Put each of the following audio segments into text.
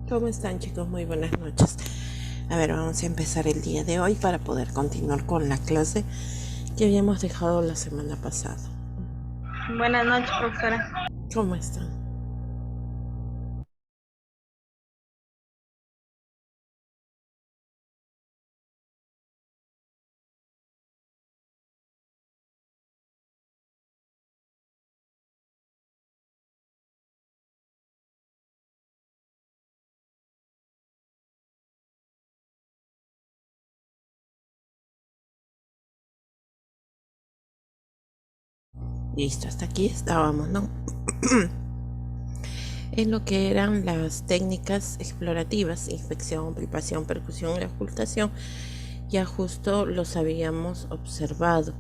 ¿Cómo están, chicos? Muy buenas noches. A ver, vamos a empezar el día de hoy para poder continuar con la clase que habíamos dejado la semana pasada. Buenas noches, profesora. ¿Cómo están? Listo, hasta aquí estábamos, ¿no? En lo que eran las técnicas explorativas, inspección, palpación, percusión y ocultación, ya justo los habíamos observado,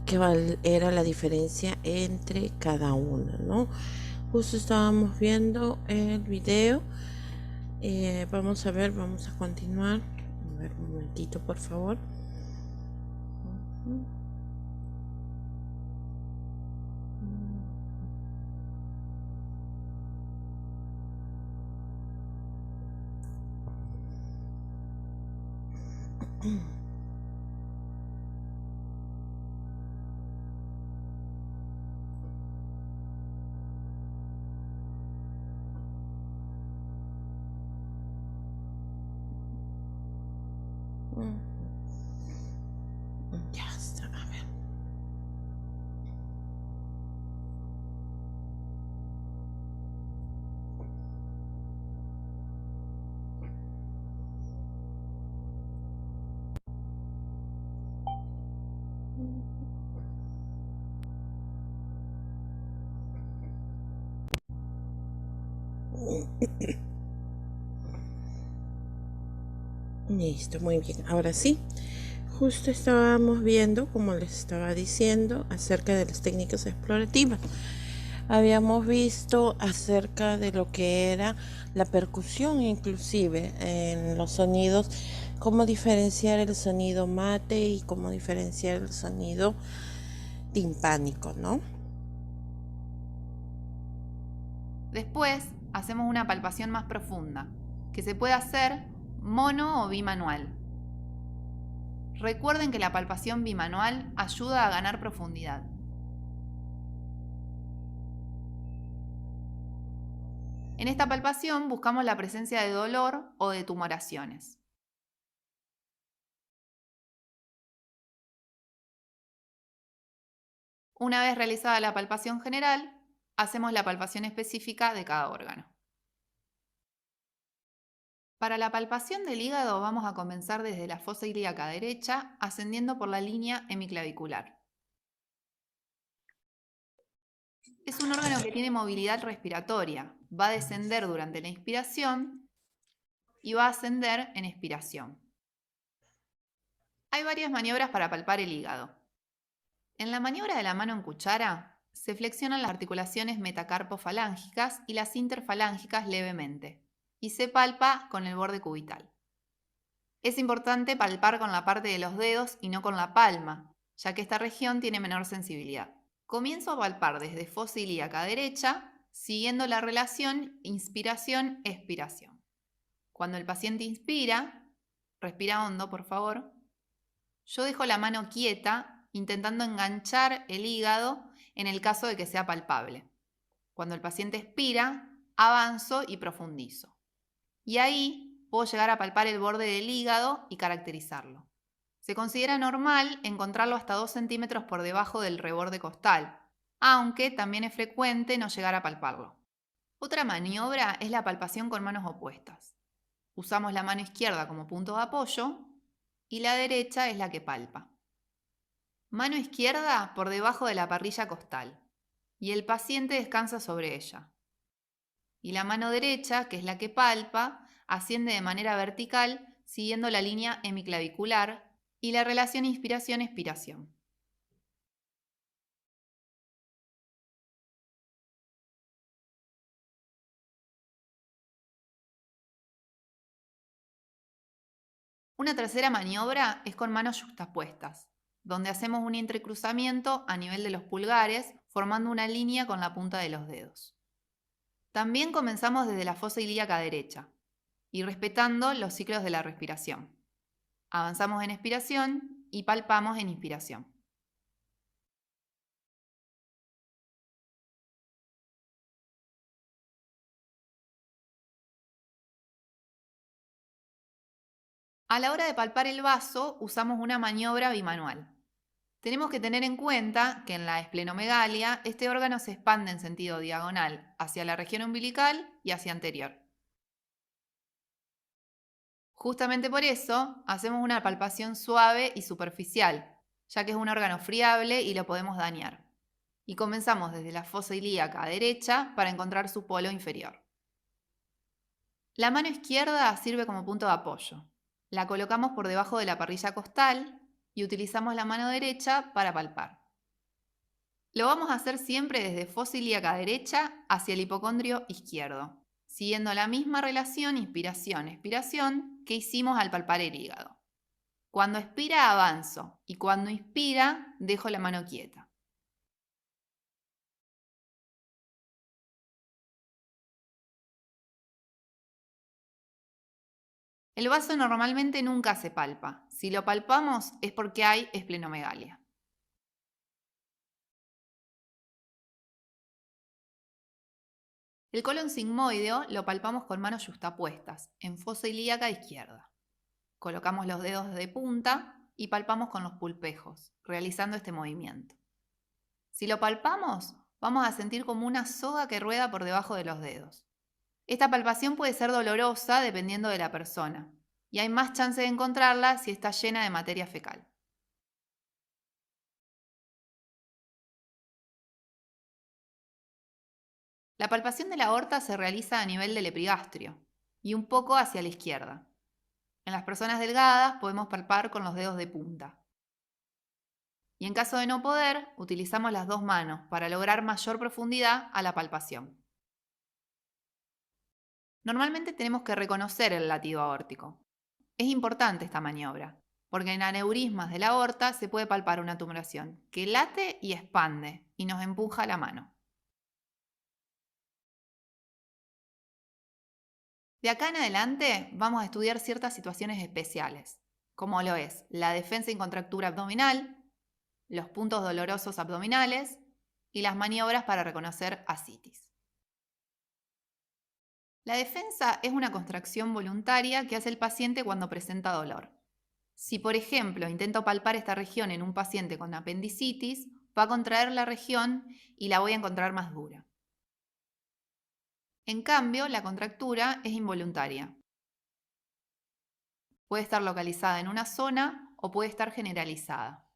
qué era la diferencia entre cada una, ¿no? Justo estábamos viendo el video. Vamos a ver, vamos a continuar. A ver, un momentito, por favor. Ya está, a ver. Listo, muy bien. Ahora sí, justo estábamos viendo, como les estaba diciendo, acerca de las técnicas explorativas. Habíamos visto acerca de lo que era la percusión, inclusive en los sonidos, cómo diferenciar el sonido mate y cómo diferenciar el sonido timpánico, ¿no? Después hacemos una palpación más profunda, que se puede hacer mono o bimanual. Recuerden que la palpación bimanual ayuda a ganar profundidad. En esta palpación buscamos la presencia de dolor o de tumoraciones. Una vez realizada la palpación general, hacemos la palpación específica de cada órgano. Para la palpación del hígado vamos a comenzar desde la fosa ilíaca derecha, ascendiendo por la línea hemiclavicular. Es un órgano que tiene movilidad respiratoria. Va a descender durante la inspiración y va a ascender en expiración. Hay varias maniobras para palpar el hígado. En la maniobra de la mano en cuchara, se flexionan las articulaciones metacarpofalángicas y las interfalángicas levemente, y se palpa con el borde cubital. Es importante palpar con la parte de los dedos y no con la palma, ya que esta región tiene menor sensibilidad. Comienzo a palpar desde fosa ilíaca derecha, siguiendo la relación inspiración-expiración. Cuando el paciente inspira, respira hondo, por favor, yo dejo la mano quieta, intentando enganchar el hígado en el caso de que sea palpable. Cuando el paciente expira, avanzo y profundizo. Y ahí puedo llegar a palpar el borde del hígado y caracterizarlo. Se considera normal encontrarlo hasta 2 centímetros por debajo del reborde costal, aunque también es frecuente no llegar a palparlo. Otra maniobra es la palpación con manos opuestas. Usamos la mano izquierda como punto de apoyo y la derecha es la que palpa. Mano izquierda por debajo de la parrilla costal y el paciente descansa sobre ella. Y la mano derecha, que es la que palpa, asciende de manera vertical siguiendo la línea hemiclavicular y la relación inspiración-expiración. Una tercera maniobra es con manos yuxtapuestas, donde hacemos un entrecruzamiento a nivel de los pulgares, formando una línea con la punta de los dedos. También comenzamos desde la fosa ilíaca derecha, y respetando los ciclos de la respiración. Avanzamos en expiración y palpamos en inspiración. A la hora de palpar el vaso, usamos una maniobra bimanual. Tenemos que tener en cuenta que en la esplenomegalia este órgano se expande en sentido diagonal hacia la región umbilical y hacia anterior. Justamente por eso hacemos una palpación suave y superficial, ya que es un órgano friable y lo podemos dañar. Y comenzamos desde la fosa ilíaca derecha para encontrar su polo inferior. La mano izquierda sirve como punto de apoyo. La colocamos por debajo de la parrilla costal y utilizamos la mano derecha para palpar. Lo vamos a hacer siempre desde fosa ilíaca derecha hacia el hipocondrio izquierdo, siguiendo la misma relación inspiración-expiración que hicimos al palpar el hígado. Cuando expira avanzo y cuando inspira dejo la mano quieta. El vaso normalmente nunca se palpa. Si lo palpamos es porque hay esplenomegalia. El colon sigmoideo lo palpamos con manos yuxtapuestas, en fosa ilíaca izquierda. Colocamos los dedos de punta y palpamos con los pulpejos, realizando este movimiento. Si lo palpamos, vamos a sentir como una soga que rueda por debajo de los dedos. Esta palpación puede ser dolorosa dependiendo de la persona, y hay más chance de encontrarla si está llena de materia fecal. La palpación de la aorta se realiza a nivel del epigastrio y un poco hacia la izquierda. En las personas delgadas podemos palpar con los dedos de punta. Y en caso de no poder, utilizamos las dos manos para lograr mayor profundidad a la palpación. Normalmente tenemos que reconocer el latido aórtico. Es importante esta maniobra, porque en aneurismas de la aorta se puede palpar una tumoración que late y expande y nos empuja la mano. De acá en adelante vamos a estudiar ciertas situaciones especiales, como lo es la defensa y contractura abdominal, los puntos dolorosos abdominales y las maniobras para reconocer ascitis. La defensa es una contracción voluntaria que hace el paciente cuando presenta dolor. Si, por ejemplo, intento palpar esta región en un paciente con apendicitis, va a contraer la región y la voy a encontrar más dura. En cambio, la contractura es involuntaria. Puede estar localizada en una zona o puede estar generalizada.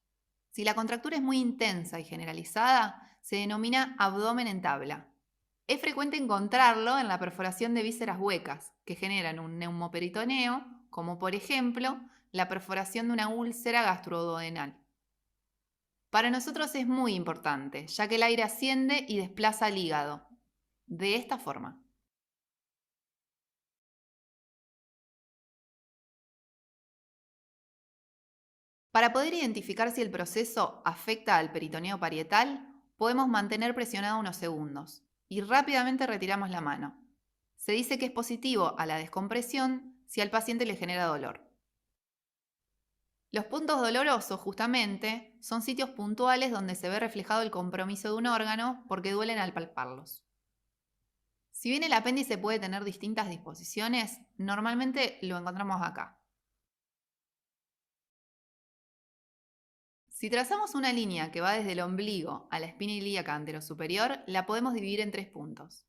Si la contractura es muy intensa y generalizada, se denomina abdomen en tabla. Es frecuente encontrarlo en la perforación de vísceras huecas, que generan un neumoperitoneo, como por ejemplo la perforación de una úlcera gastroduodenal. Para nosotros es muy importante, ya que el aire asciende y desplaza al hígado. De esta forma. Para poder identificar si el proceso afecta al peritoneo parietal, podemos mantener presionado unos segundos y rápidamente retiramos la mano. Se dice que es positivo a la descompresión si al paciente le genera dolor. Los puntos dolorosos, justamente, son sitios puntuales donde se ve reflejado el compromiso de un órgano porque duelen al palparlos. Si bien el apéndice puede tener distintas disposiciones, normalmente lo encontramos acá. Si trazamos una línea que va desde el ombligo a la espina ilíaca anterosuperior, la podemos dividir en 3 puntos.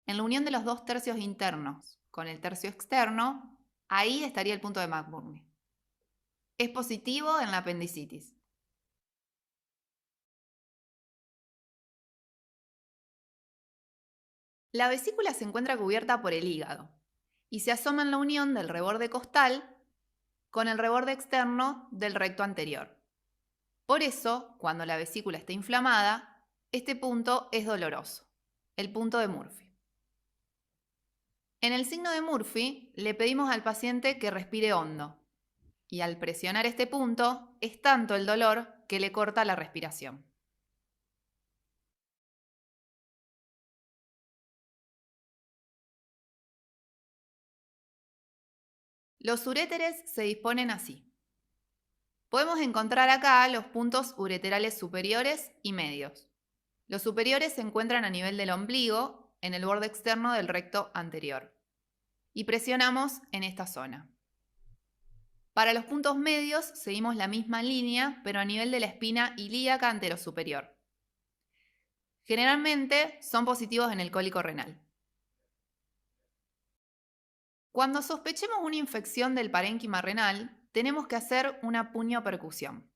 En la unión de los 2 tercios internos con el tercio externo, ahí estaría el punto de McBurney. Es positivo en la apendicitis. La vesícula se encuentra cubierta por el hígado y se asoma en la unión del reborde costal con el reborde externo del recto anterior. Por eso, cuando la vesícula está inflamada, este punto es doloroso, el punto de Murphy. En el signo de Murphy le pedimos al paciente que respire hondo y al presionar este punto es tanto el dolor que le corta la respiración. Los uréteres se disponen así. Podemos encontrar acá los puntos ureterales superiores y medios. Los superiores se encuentran a nivel del ombligo, en el borde externo del recto anterior. Y presionamos en esta zona. Para los puntos medios seguimos la misma línea, pero a nivel de la espina ilíaca anterosuperior. Generalmente son positivos en el cólico renal. Cuando sospechemos una infección del parénquima renal, tenemos que hacer una puniopercusión.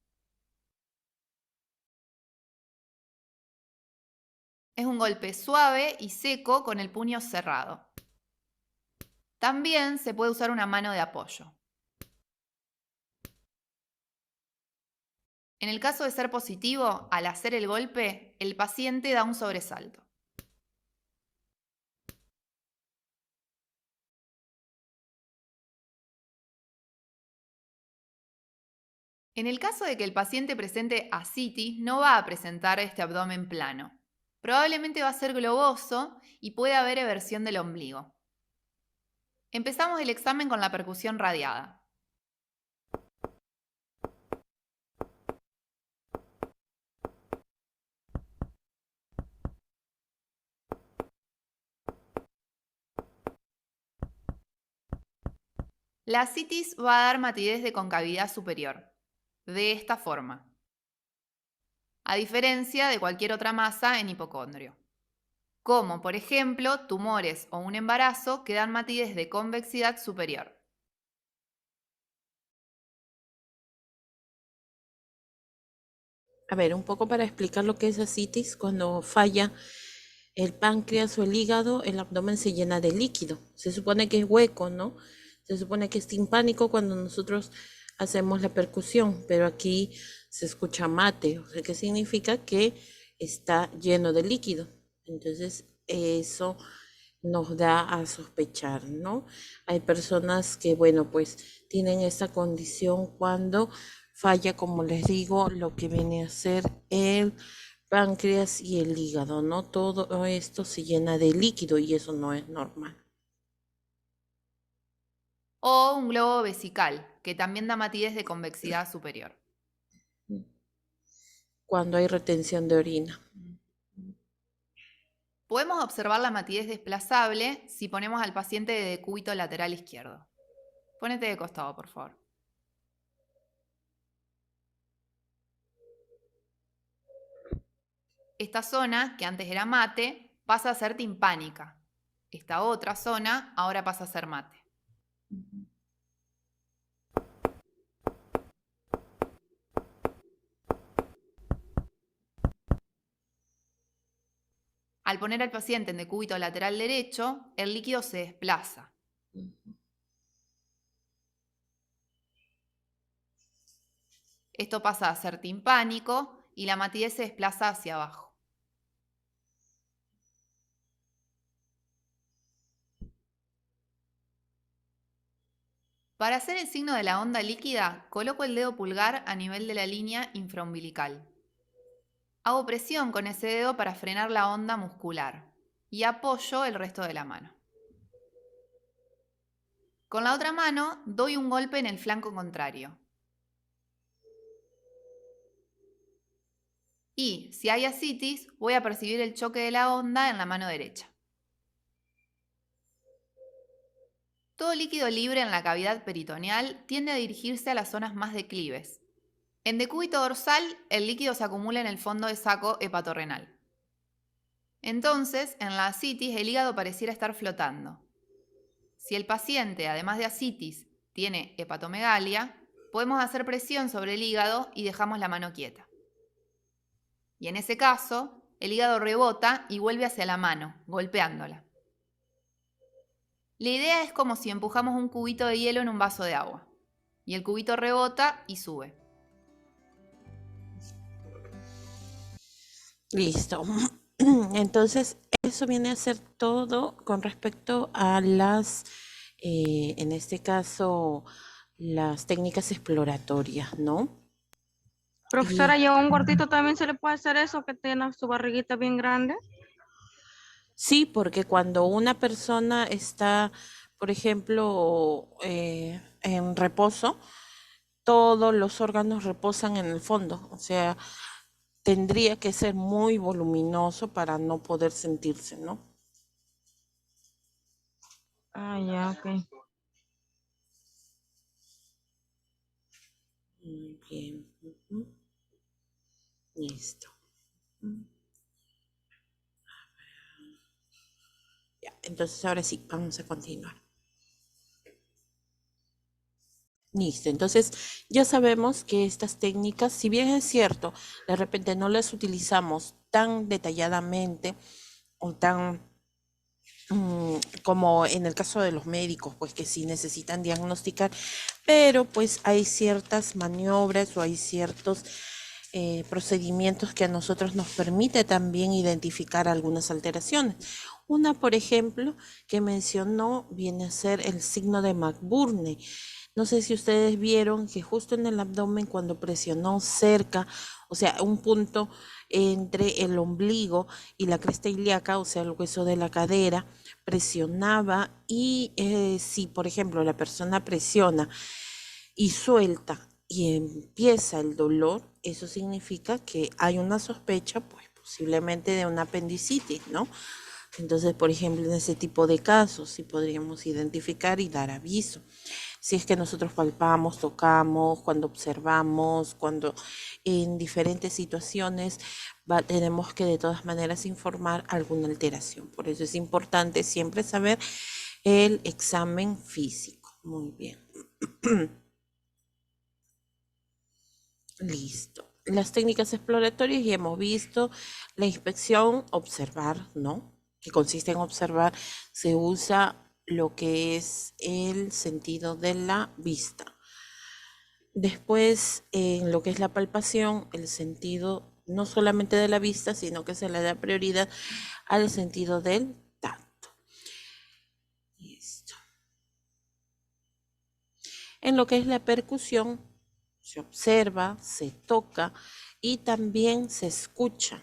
Es un golpe suave y seco con el puño cerrado. También se puede usar una mano de apoyo. En el caso de ser positivo, al hacer el golpe, el paciente da un sobresalto. En el caso de que el paciente presente ascitis, no va a presentar este abdomen plano. Probablemente va a ser globoso y puede haber eversión del ombligo. Empezamos el examen con la percusión radiada. La ascitis va a dar matidez de concavidad superior, de esta forma, a diferencia de cualquier otra masa en hipocondrio, como por ejemplo tumores o un embarazo que dan matidez de convexidad superior. A ver, un poco para explicar lo que es ascitis, cuando falla el páncreas o el hígado, el abdomen se llena de líquido. Se supone que es hueco, ¿no? Se supone que es timpánico cuando nosotros hacemos la percusión, pero aquí se escucha mate, o sea, que significa que está lleno de líquido. Entonces, eso nos da a sospechar, ¿no? Hay personas que, bueno, pues tienen esa condición cuando falla, como les digo, lo que viene a ser el páncreas y el hígado, ¿no? Todo esto se llena de líquido y eso no es normal. O un globo vesical, que también da matidez de convexidad superior. Cuando hay retención de orina. Podemos observar la matidez desplazable si ponemos al paciente de decúbito lateral izquierdo. Ponete de costado, por favor. Esta zona, que antes era mate, pasa a ser timpánica. Esta otra zona ahora pasa a ser mate. Al poner al paciente en decúbito lateral derecho, el líquido se desplaza. Esto pasa a ser timpánico y la matidez se desplaza hacia abajo. Para hacer el signo de la onda líquida, coloco el dedo pulgar a nivel de la línea infraumbilical. Hago presión con ese dedo para frenar la onda muscular y apoyo el resto de la mano. Con la otra mano doy un golpe en el flanco contrario. Y si hay ascitis, voy a percibir el choque de la onda en la mano derecha. Todo líquido libre en la cavidad peritoneal tiende a dirigirse a las zonas más declives. En decúbito dorsal, el líquido se acumula en el fondo de saco hepatorrenal. Entonces, en la ascitis, el hígado pareciera estar flotando. Si el paciente, además de ascitis, tiene hepatomegalia, podemos hacer presión sobre el hígado y dejamos la mano quieta. Y en ese caso, el hígado rebota y vuelve hacia la mano, golpeándola. La idea es como si empujamos un cubito de hielo en un vaso de agua. Y el cubito rebota y sube. Listo. Entonces, eso viene a ser todo con respecto a las, en este caso, las técnicas exploratorias, ¿no? Profesora, ¿y a un gordito también se le puede hacer eso, que tiene su barriguita bien grande? Sí, porque cuando una persona está, por ejemplo, en reposo, todos los órganos reposan en el fondo, o sea, tendría que ser muy voluminoso para no poder sentirse, ¿no? Ah, ya, ok. Muy bien. Ujú. Listo. Mm. Ya, entonces ahora sí, vamos a continuar. Listo, entonces ya sabemos que estas técnicas, si bien es cierto, de repente no las utilizamos tan detalladamente o tan como en el caso de los médicos, pues que sí necesitan diagnosticar, pero pues hay ciertas maniobras o hay ciertos procedimientos que a nosotros nos permite también identificar algunas alteraciones. Una, por ejemplo, que mencionó viene a ser el signo de McBurney. No sé si ustedes vieron que justo en el abdomen cuando presionó cerca, o sea, un punto entre el ombligo y la cresta ilíaca, o sea, el hueso de la cadera, presionaba y si, por ejemplo, la persona presiona y suelta y empieza el dolor, eso significa que hay una sospecha, pues posiblemente de una apendicitis, ¿no? Entonces, por ejemplo, en ese tipo de casos, sí podríamos identificar y dar aviso. Si es que nosotros palpamos, tocamos, cuando observamos, cuando en diferentes situaciones tenemos que de todas maneras informar alguna alteración. Por eso es importante siempre saber el examen físico. Muy bien. Listo. Las técnicas exploratorias ya hemos visto la inspección, observar, ¿no? Que consiste en observar, se usa lo que es el sentido de la vista. Después, en lo que es la palpación, el sentido no solamente de la vista, sino que se le da prioridad al sentido del tacto. Listo. En lo que es la percusión, se observa, se toca y también se escucha,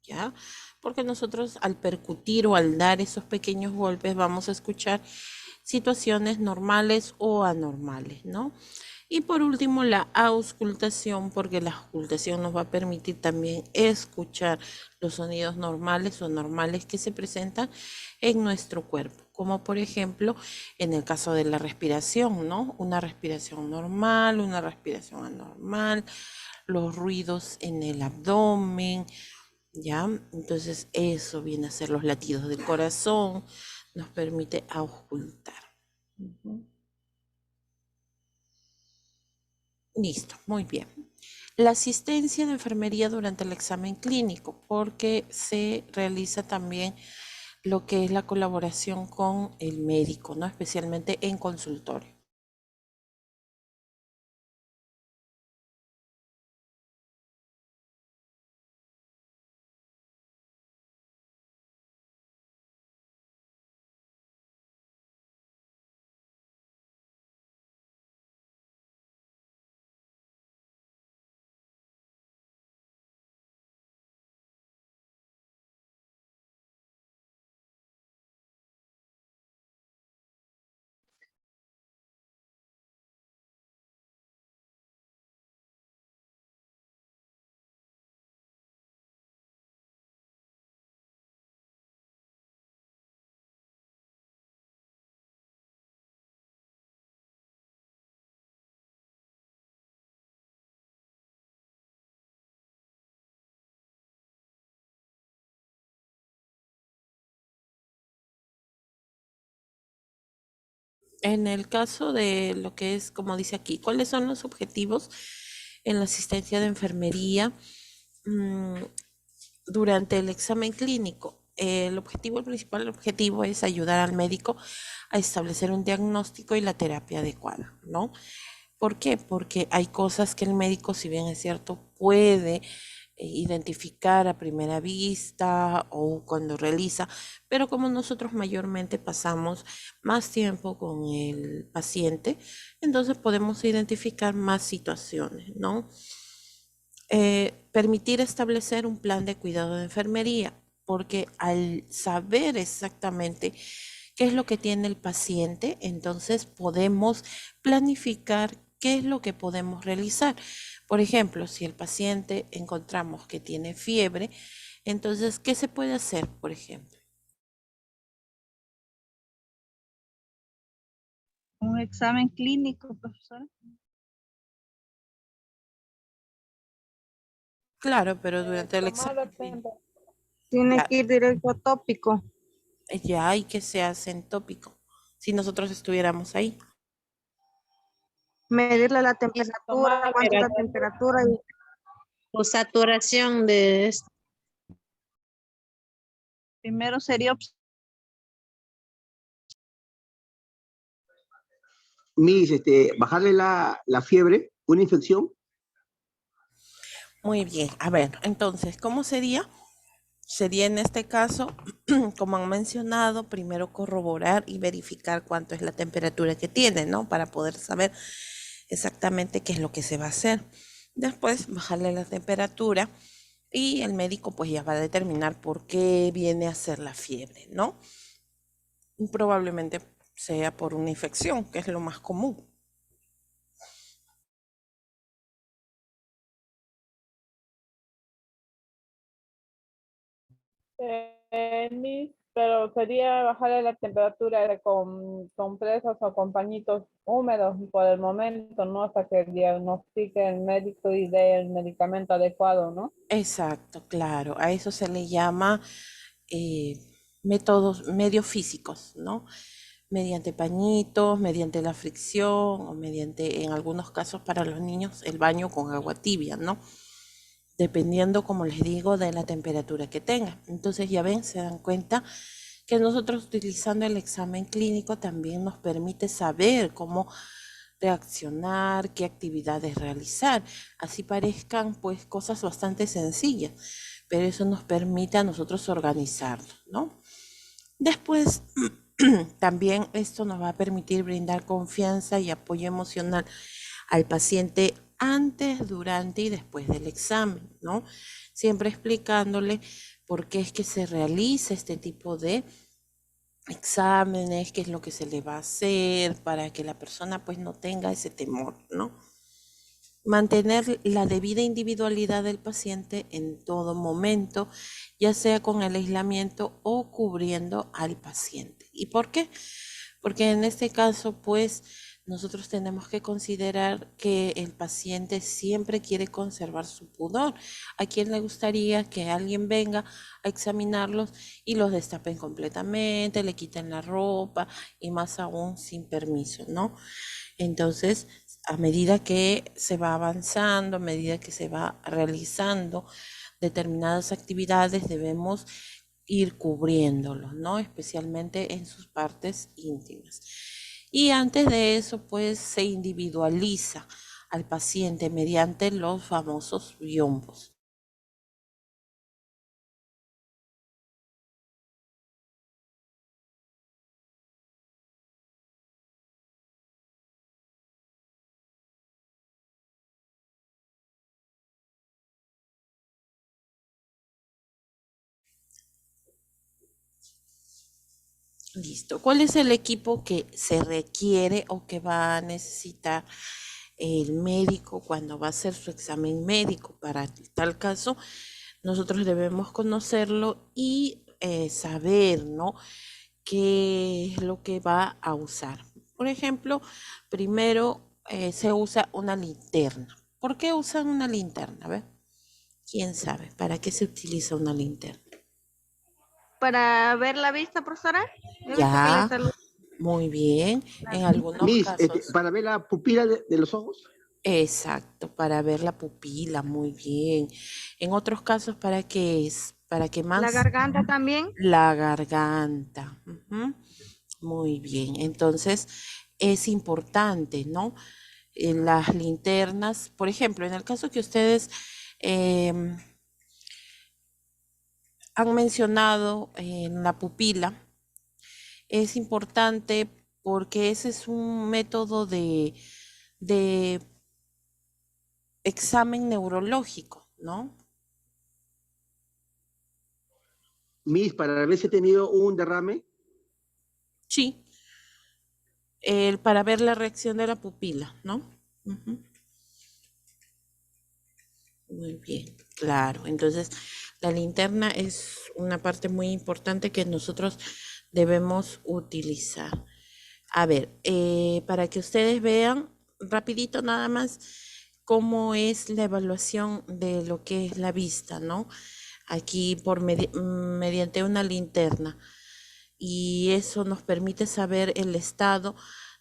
¿ya? Porque nosotros al percutir o al dar esos pequeños golpes vamos a escuchar situaciones normales o anormales, ¿no? Y por último, la auscultación, porque la auscultación nos va a permitir también escuchar los sonidos normales o anormales que se presentan en nuestro cuerpo, como por ejemplo en el caso de la respiración, ¿no? Una respiración normal, una respiración anormal, los ruidos en el abdomen, ¿ya? Entonces eso viene a ser los latidos del corazón, nos permite auscultar. Listo, muy bien. La asistencia de enfermería durante el examen clínico, porque se realiza también lo que es la colaboración con el médico, ¿no? Especialmente en consultorio. En el caso de lo que es, como dice aquí, ¿cuáles son los objetivos en la asistencia de enfermería mm, durante el examen clínico? El principal objetivo es ayudar al médico a establecer un diagnóstico y la terapia adecuada, ¿no? ¿Por qué? Porque hay cosas que el médico, si bien es cierto, puede identificar a primera vista o cuando realiza, pero como nosotros mayormente pasamos más tiempo con el paciente, entonces podemos identificar más situaciones, ¿no? Permitir establecer un plan de cuidado de enfermería, porque al saber exactamente qué es lo que tiene el paciente, entonces podemos planificar qué es lo que podemos realizar. Por ejemplo, si el paciente encontramos que tiene fiebre, entonces, ¿qué se puede hacer, por ejemplo? Un examen clínico, profesora. Claro, pero durante el examen Tiene ya, que ir directo a tópico. ya hay que se hace en tópico, si nosotros estuviéramos ahí. Medirle la Y temperatura, tomar cuánto es la temperatura y o saturación de Primero sería Miss, bajarle la fiebre, una infección. Muy bien, a ver, entonces, ¿cómo sería? Sería en este caso, como han mencionado, primero corroborar y verificar cuánto es la temperatura que tiene, ¿no? Para poder saber exactamente qué es lo que se va a hacer. Después, bajarle la temperatura y el médico pues ya va a determinar por qué viene a ser la fiebre, ¿no? Probablemente sea por una infección, que es lo más común. Pero sería bajarle la temperatura con compresas o con pañitos húmedos por el momento, ¿no? Hasta que diagnostique el médico y dé el medicamento adecuado, ¿no? Exacto, claro. A eso se le llama eh, métodos medios físicos, ¿no? Mediante pañitos, mediante la fricción o mediante, en algunos casos para los niños, el baño con agua tibia, ¿no? Dependiendo, como les digo, de la temperatura que tenga. Entonces ya ven, se dan cuenta que nosotros utilizando el examen clínico también nos permite saber cómo reaccionar, qué actividades realizar. Así parezcan pues cosas bastante sencillas, pero eso nos permite a nosotros organizarnos, ¿no? Después, también esto nos va a permitir brindar confianza y apoyo emocional al paciente antes, durante y después del examen, ¿no? Siempre explicándole por qué es que se realiza este tipo de exámenes, qué es lo que se le va a hacer para que la persona pues no tenga ese temor, ¿no? Mantener la debida individualidad del paciente en todo momento, ya sea con el aislamiento o cubriendo al paciente. ¿Y por qué? Porque en este caso, pues, nosotros tenemos que considerar que el paciente siempre quiere conservar su pudor. ¿A quién le gustaría que alguien venga a examinarlos y los destapen completamente, le quiten la ropa y más aún sin permiso, ¿no? Entonces, a medida que se va avanzando, a medida que se va realizando determinadas actividades, debemos ir cubriéndolos, ¿no? Especialmente en sus partes íntimas. Y antes de eso, pues se individualiza al paciente mediante los famosos biombos. Listo. ¿Cuál es el equipo que se requiere o que va a necesitar el médico cuando va a hacer su examen médico? Para tal caso, nosotros debemos conocerlo y saber, ¿no? Qué es lo que va a usar. Por ejemplo, primero se usa una linterna. ¿Por qué usan una linterna? A ver, ¿quién sabe? ¿Para qué se utiliza una linterna? para ver la vista, profesora. He visto que Ya, les muy bien. En algunos Miss, casos, para ver la pupila de los ojos. exacto, para ver la pupila, muy bien. En otros casos, ¿para qué es? ¿Para qué la más? garganta también. La garganta. Ujú. Muy bien. Entonces, es importante, ¿no? En las linternas, por ejemplo, en el caso que ustedes em, han mencionado en la pupila, es importante porque ese es un método de examen neurológico, ¿no? Miss, para ver si he tenido un derrame. Sí, para ver la reacción de la pupila, ¿no? Ujú. Muy bien, claro. Entonces, la linterna es una parte muy importante que nosotros debemos utilizar. A ver, para que ustedes vean rapidito nada más cómo es la evaluación de lo que es la vista, ¿no? Aquí mediante una linterna. Y eso nos permite saber el estado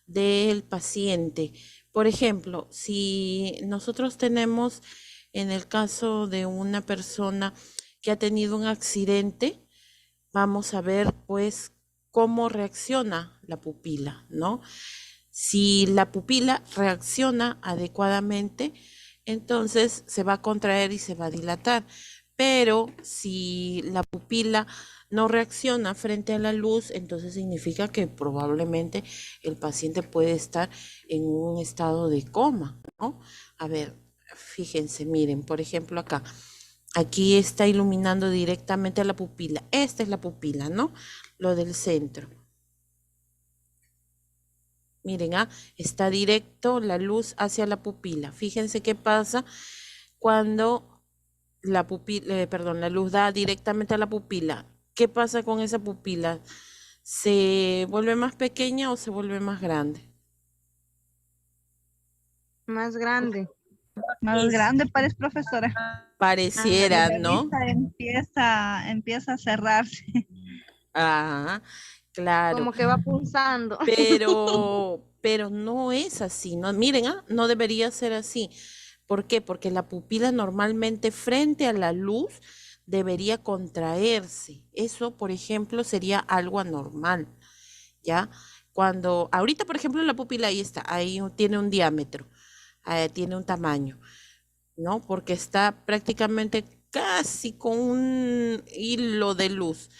del paciente. Por ejemplo, si nosotros tenemos en el caso de una persona que ha tenido un accidente, vamos a ver pues cómo reacciona la pupila, ¿no? Si la pupila reacciona adecuadamente, entonces se va a contraer y se va a dilatar. Pero si la pupila no reacciona frente a la luz, entonces significa que probablemente el paciente puede estar en un estado de coma, ¿no? A ver, fíjense, miren, por ejemplo acá. Aquí está iluminando directamente a la pupila. Esta es la pupila, ¿no? Lo del centro. Miren, está directo la luz hacia la pupila. Fíjense qué pasa cuando la pupila, perdón, la luz da directamente a la pupila. ¿Qué pasa con esa pupila? ¿Se vuelve más pequeña o se vuelve más grande? Más grande. Más grande parece, profesora. Y Pareciera, la ¿no? vista empieza a cerrarse. Ah, claro. Como que va pulsando. Pero no es así, ¿no? Miren, no debería ser así. ¿Por qué? Porque la pupila normalmente frente a la luz debería contraerse. Eso, por ejemplo, sería algo anormal, ¿ya? Cuando, ahorita, por ejemplo, la pupila ahí está, tiene un diámetro, tiene un tamaño, ¿no? Porque está prácticamente casi con un hilo de luz,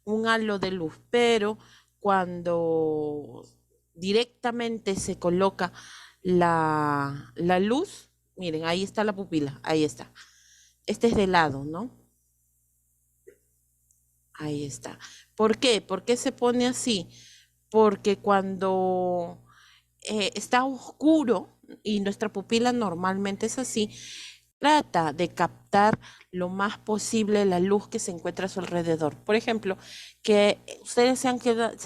un halo de luz, pero cuando directamente se coloca la luz, miren, ahí está la pupila, ahí está. Este es de lado, ¿no? Ahí está. ¿Por qué? ¿Por qué se pone así? Porque cuando está oscuro y nuestra pupila normalmente es así, trata de captar lo más posible la luz que se encuentra a su alrededor. Por ejemplo, que ustedes se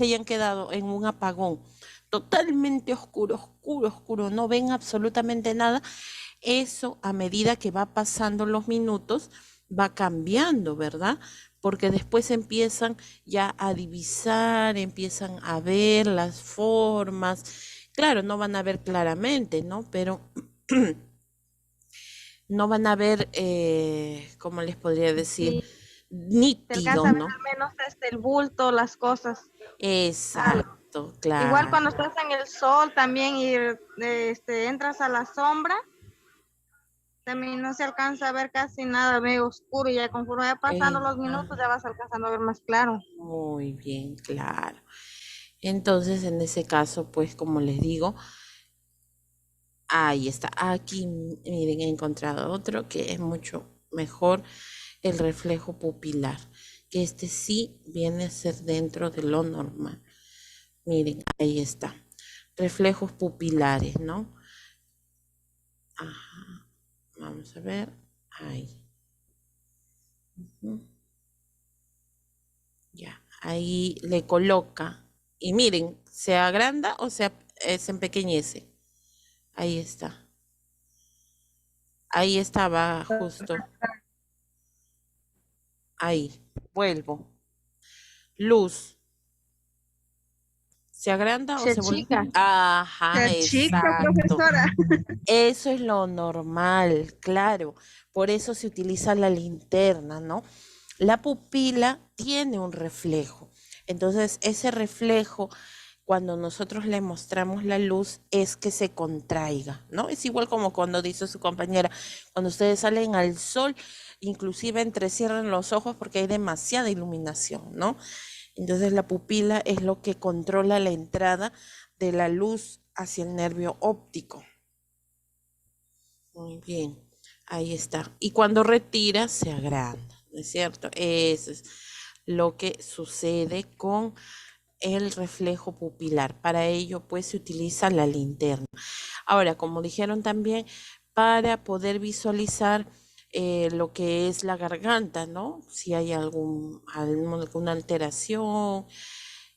hayan quedado en un apagón totalmente oscuro, oscuro, oscuro, no ven absolutamente nada. Eso a medida que va pasando los minutos va cambiando, ¿verdad? Porque después empiezan ya a divisar, empiezan a ver las formas. Claro, no van a ver claramente, ¿no? Pero no van a ver, ¿cómo les podría decir? Sí, se alcanza Nítido, a ver ¿no? al menos el bulto, las cosas. Exacto, Igual claro. cuando estás en el sol también y entras a la sombra, también no se alcanza a ver casi nada, ve oscuro y ya conforme va pasando los minutos ya vas alcanzando a ver más claro. Muy bien, claro. Entonces, en ese caso, pues, como les digo, ahí está. Aquí, miren, he encontrado otro que es mucho mejor, el reflejo pupilar, que este sí viene a ser dentro de lo normal. Miren, ahí está. Reflejos pupilares, ¿no? Ajá. Vamos a ver. Ahí. Ujú. Ya. Ahí le coloca. Y miren, se agranda o se empequeñece. Ahí está. Ahí estaba justo. Ahí. Vuelvo. Luz. ¿Se agranda o Se se vuelve? chica. Ajá, La chica, exacto. profesora. Eso es lo normal, claro. Por eso se utiliza la linterna, ¿no? La pupila tiene un reflejo. Entonces, ese reflejo, cuando nosotros le mostramos la luz, es que se contraiga, ¿no? Es igual como cuando dice su compañera, cuando ustedes salen al sol, inclusive entrecierran los ojos porque hay demasiada iluminación, ¿no? Entonces, la pupila es lo que controla la entrada de la luz hacia el nervio óptico. Muy bien, ahí está. Y cuando retira, se agranda, ¿no es cierto? Eso es lo que sucede con el reflejo pupilar. Para ello, pues, se utiliza la linterna. Ahora, como dijeron también, para poder visualizar lo que es la garganta, ¿no? Si hay alguna alteración,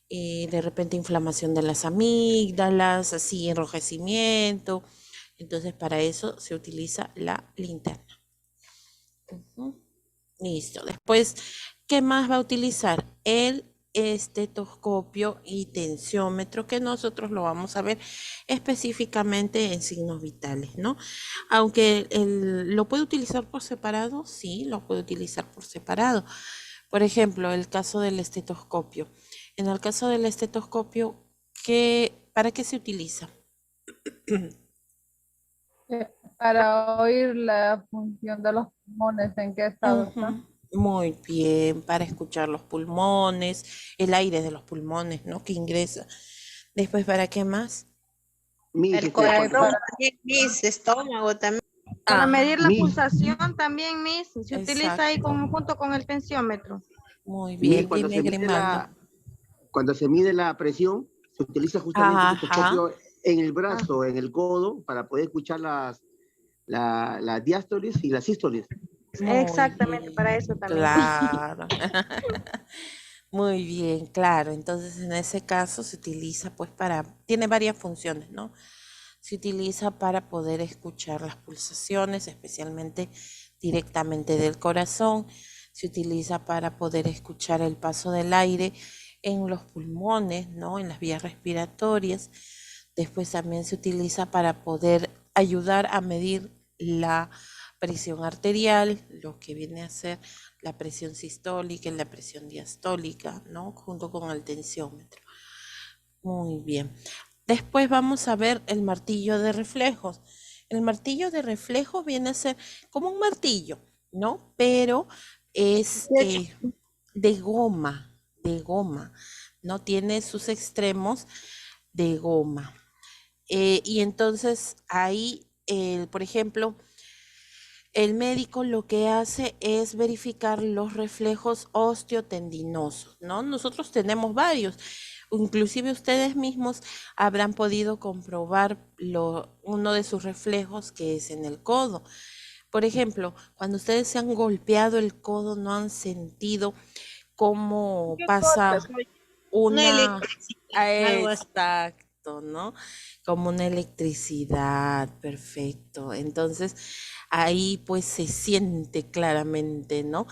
de repente inflamación de las amígdalas, así enrojecimiento. Entonces, para eso se utiliza la linterna. Listo. Después, ¿qué más va a utilizar? El estetoscopio y tensiómetro, que nosotros lo vamos a ver específicamente en signos vitales, ¿no? Aunque lo puede utilizar por separado, sí, lo puede utilizar por separado. Por ejemplo, el caso del estetoscopio. En el caso del estetoscopio, ¿para qué se utiliza? Para oír la función de los pulmones, ¿en qué estado está? Muy bien, para escuchar los pulmones, el aire de los pulmones, ¿no? Que ingresa. Después, ¿para qué más? El corazón también, Miss, estómago también. Para medir la Miss, pulsación también, Miss, se utiliza ahí Exacto. junto con el tensiómetro. Muy Miss, bien, dime, Grimaldo. cuando se mide la presión, se utiliza justamente el Ajá, estetoscopio en el brazo, en el codo, para poder escuchar las diástolis y las sístolis. muy Exactamente, bien, para eso también. claro. Muy bien, claro. Entonces, en ese caso se utiliza pues tiene varias funciones, ¿no? Se utiliza para poder escuchar las pulsaciones, especialmente directamente del corazón. Se utiliza para poder escuchar el paso del aire en los pulmones, ¿no? En las vías respiratorias. Después también se utiliza para poder ayudar a medir la presión arterial, lo que viene a ser la presión sistólica y la presión diastólica, ¿no? Junto con el tensiómetro. Muy bien. Después vamos a ver el martillo de reflejos. El martillo de reflejos viene a ser como un martillo, ¿no? Pero es de goma, ¿no? Tiene sus extremos de goma. Y entonces ahí, por ejemplo, el médico lo que hace es verificar los reflejos osteotendinosos, ¿no? Nosotros tenemos varios. Inclusive ustedes mismos habrán podido comprobar uno de sus reflejos que es en el codo. Por ejemplo, cuando ustedes se han golpeado el codo, ¿no han sentido cómo pasa Una una... electricidad, algo así. Exacto, ¿no? Como una electricidad, perfecto. Entonces, ahí pues se siente claramente, ¿no?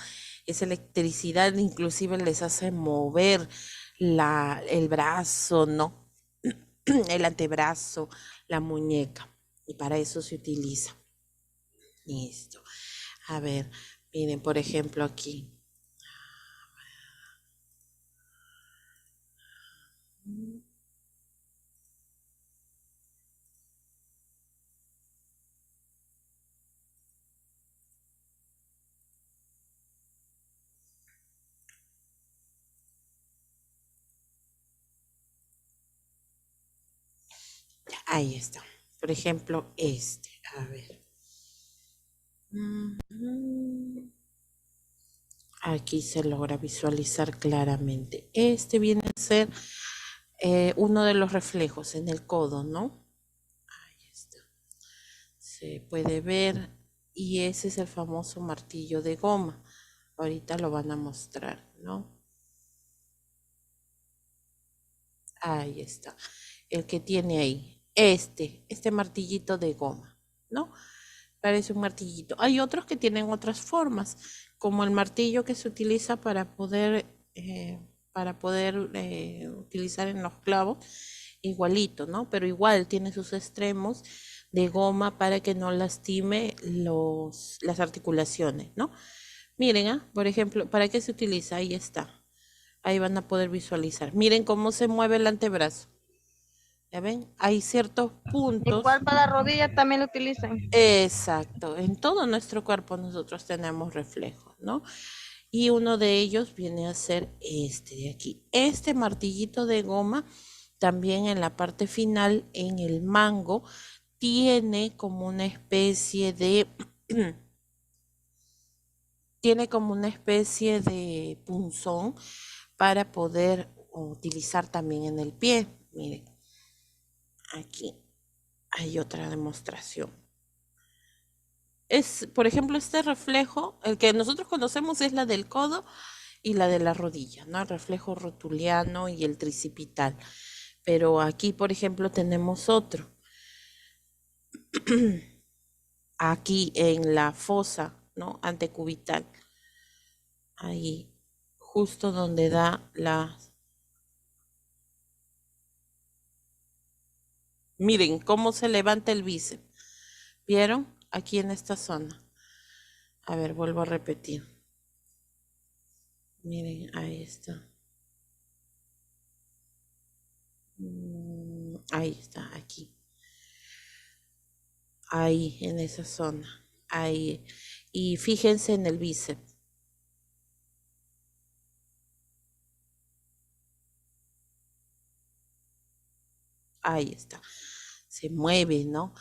Esa electricidad inclusive les hace mover el brazo, ¿no? El antebrazo, la muñeca. Y para eso se utiliza. Listo. A ver, miren, por ejemplo, aquí. Ahí está. Por ejemplo, este. A ver. Aquí se logra visualizar claramente. Este viene a ser uno de los reflejos en el codo, ¿no? Ahí está. Se puede ver. Y ese es el famoso martillo de goma. Ahorita lo van a mostrar, ¿no? Ahí está. El que tiene ahí. Este martillito de goma, ¿no? Parece un martillito. Hay otros que tienen otras formas, como el martillo que se utiliza para poder utilizar en los clavos, igualito, ¿no? Pero igual tiene sus extremos de goma para que no lastime las articulaciones, ¿no? Miren, por ejemplo, ¿para qué se utiliza? Ahí está. Ahí van a poder visualizar. Miren cómo se mueve el antebrazo. ¿Ya ven? Hay ciertos puntos. Igual para la rodilla también lo utilizan. Exacto. En todo nuestro cuerpo nosotros tenemos reflejos, ¿no? Y uno de ellos viene a ser este de aquí. Este martillito de goma, también en la parte final, en el mango, tiene como una especie de tiene como una especie de punzón para poder utilizar también en el pie. Miren, aquí hay otra demostración. Por ejemplo, este reflejo, el que nosotros conocemos es la del codo y la de la rodilla, ¿no? El reflejo rotuliano y el tricipital. Pero aquí, por ejemplo, tenemos otro. Aquí en la fosa, ¿no? Antecubital. Ahí, justo donde da la... Miren cómo se levanta el bíceps. ¿Vieron? Aquí en esta zona. A ver, vuelvo a repetir. Miren, ahí está. Ahí está, aquí. Ahí, en esa zona. Ahí. Y fíjense en el bíceps. Ahí está. Se mueve, ¿no?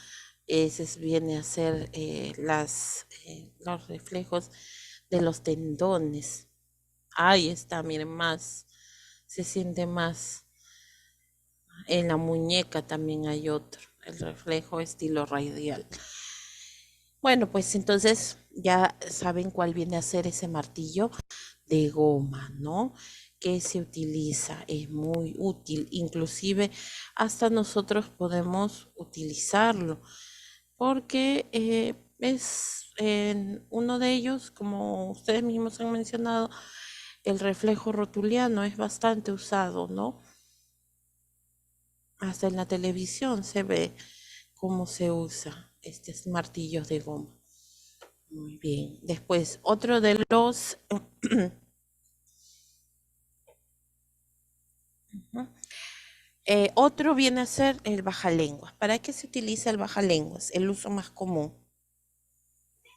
Ese viene a ser los reflejos de los tendones. Ahí está, miren, más. Se siente más. En la muñeca también hay otro. El reflejo estilo radial. Bueno, pues entonces ya saben cuál viene a ser ese martillo de goma, ¿no? Que se utiliza, es muy útil, inclusive hasta nosotros podemos utilizarlo, porque es uno de ellos, como ustedes mismos han mencionado, el reflejo rotuliano es bastante usado, ¿no? Hasta en la televisión se ve cómo se usa estos martillos de goma. Muy bien. Después, otro de los... otro viene a ser el bajalenguas. ¿Para qué se utiliza el bajalenguas? El uso más común.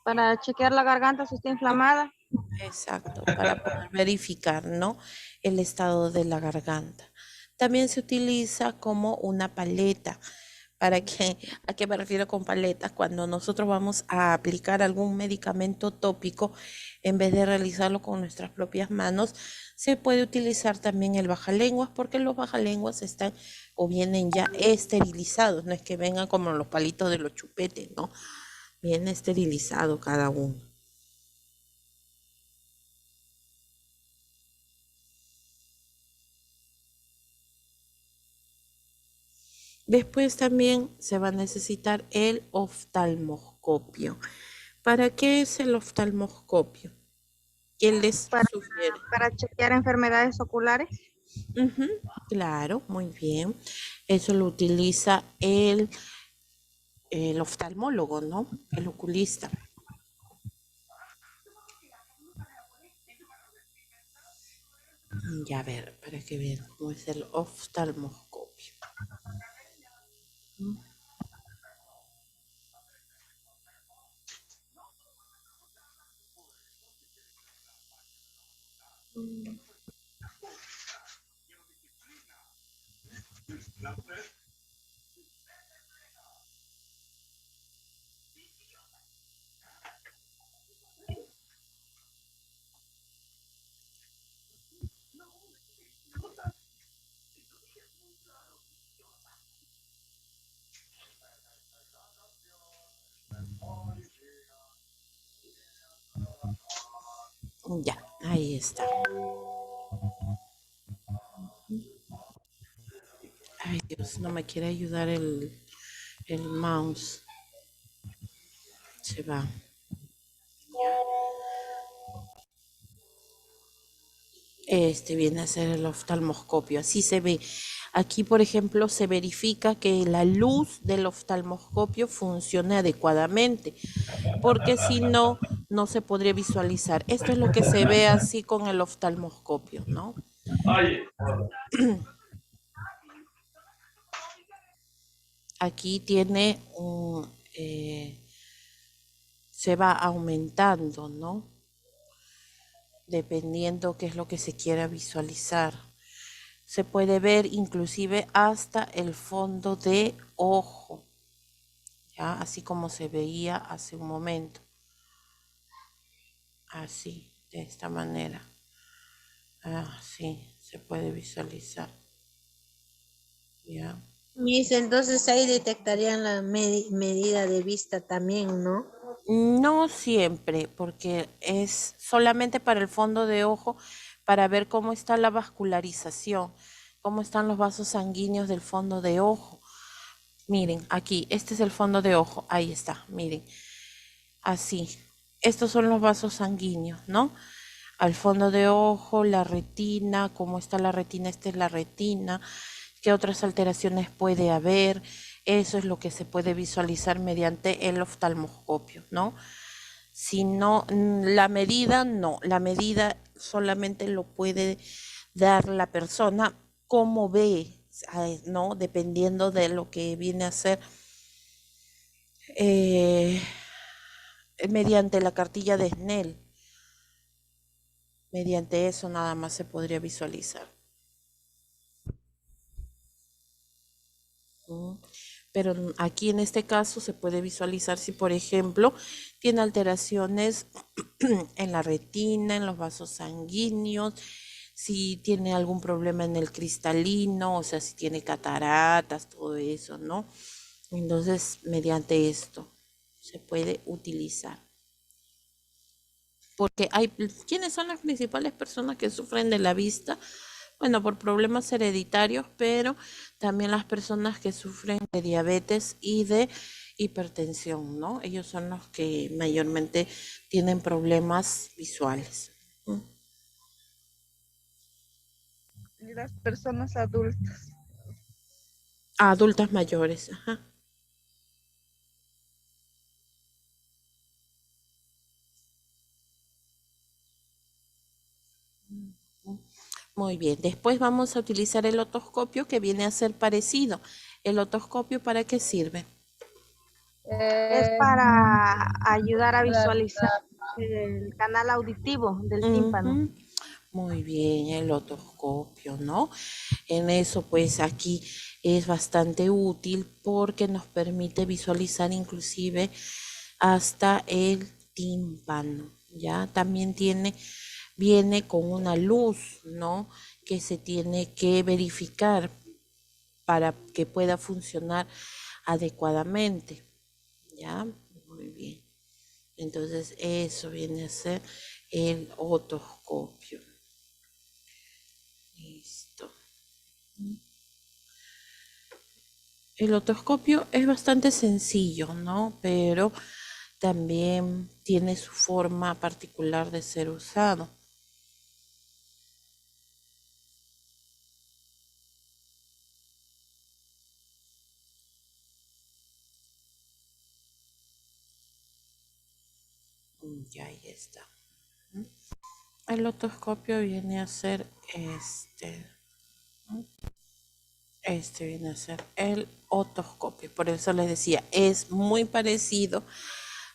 Para chequear la garganta si está inflamada. Exacto, para poder verificar, ¿no? El estado de la garganta. También se utiliza como una paleta. ¿A qué me refiero con paletas? Cuando nosotros vamos a aplicar algún medicamento tópico, en vez de realizarlo con nuestras propias manos, se puede utilizar también el bajalenguas, porque los bajalenguas están o vienen ya esterilizados, no es que vengan como los palitos de los chupetes, ¿no? Viene esterilizado cada uno. Después también se va a necesitar el oftalmoscopio. ¿Para qué es el oftalmoscopio? ¿Quién les sugiere? Para chequear enfermedades oculares. Claro, muy bien. Eso lo utiliza el oftalmólogo, ¿no? El oculista. Ya a ver, para que vean cómo es el oftalmoscopio. Ya, ahí está. Ay, Dios, no me quiere ayudar el mouse. Se va. Este viene a ser el oftalmoscopio. Así se ve. Aquí, por ejemplo, se verifica que la luz del oftalmoscopio funcione adecuadamente, porque si no, no se podría visualizar. Esto es lo que se ve así con el oftalmoscopio, ¿no? Aquí tiene se va aumentando, ¿no? Dependiendo qué es lo que se quiera visualizar. Se puede ver inclusive hasta el fondo de ojo, ¿ya? Así como se veía hace un momento. Así, de esta manera. Sí, se puede visualizar. Ya. Miss, entonces ahí detectarían la medida de vista también, ¿no? No siempre, porque es solamente para el fondo de ojo, para ver cómo está la vascularización, cómo están los vasos sanguíneos del fondo de ojo. Miren, aquí, este es el fondo de ojo, ahí está, miren, así. Estos son los vasos sanguíneos, ¿no? Al fondo de ojo, la retina, cómo está la retina, esta es la retina, qué otras alteraciones puede haber, eso es lo que se puede visualizar mediante el oftalmoscopio, ¿no? Si no, la medida no, la medida solamente lo puede dar la persona como ve, ¿no? Dependiendo de lo que viene a ser eh, mediante la cartilla de Snell. Mediante eso nada más se podría visualizar. Pero aquí en este caso se puede visualizar si, por ejemplo, tiene alteraciones en la retina, en los vasos sanguíneos, si tiene algún problema en el cristalino, o sea, si tiene cataratas, todo eso, ¿no? Entonces, mediante esto se puede utilizar. Porque ¿quiénes son las principales personas que sufren de la vista? Bueno, por problemas hereditarios, pero también las personas que sufren de diabetes y de hipertensión, ¿no? Ellos son los que mayormente tienen problemas visuales. Y las personas adultas. Adultas mayores, ajá. Muy bien, después vamos a utilizar el otoscopio que viene a ser parecido. ¿El otoscopio para qué sirve? Es para ayudar a visualizar el canal auditivo del tímpano. Muy bien, el otoscopio, ¿no? En eso, pues aquí es bastante útil porque nos permite visualizar inclusive hasta el tímpano, ¿ya? También viene con una luz, ¿no? Que se tiene que verificar para que pueda funcionar adecuadamente, ¿ya? Muy bien. Entonces eso viene a ser el otoscopio. Listo. El otoscopio es bastante sencillo, ¿no? Pero también tiene su forma particular de ser usado. Ya ahí está. El otoscopio viene a ser este. Este viene a ser el otoscopio. Por eso les decía, es muy parecido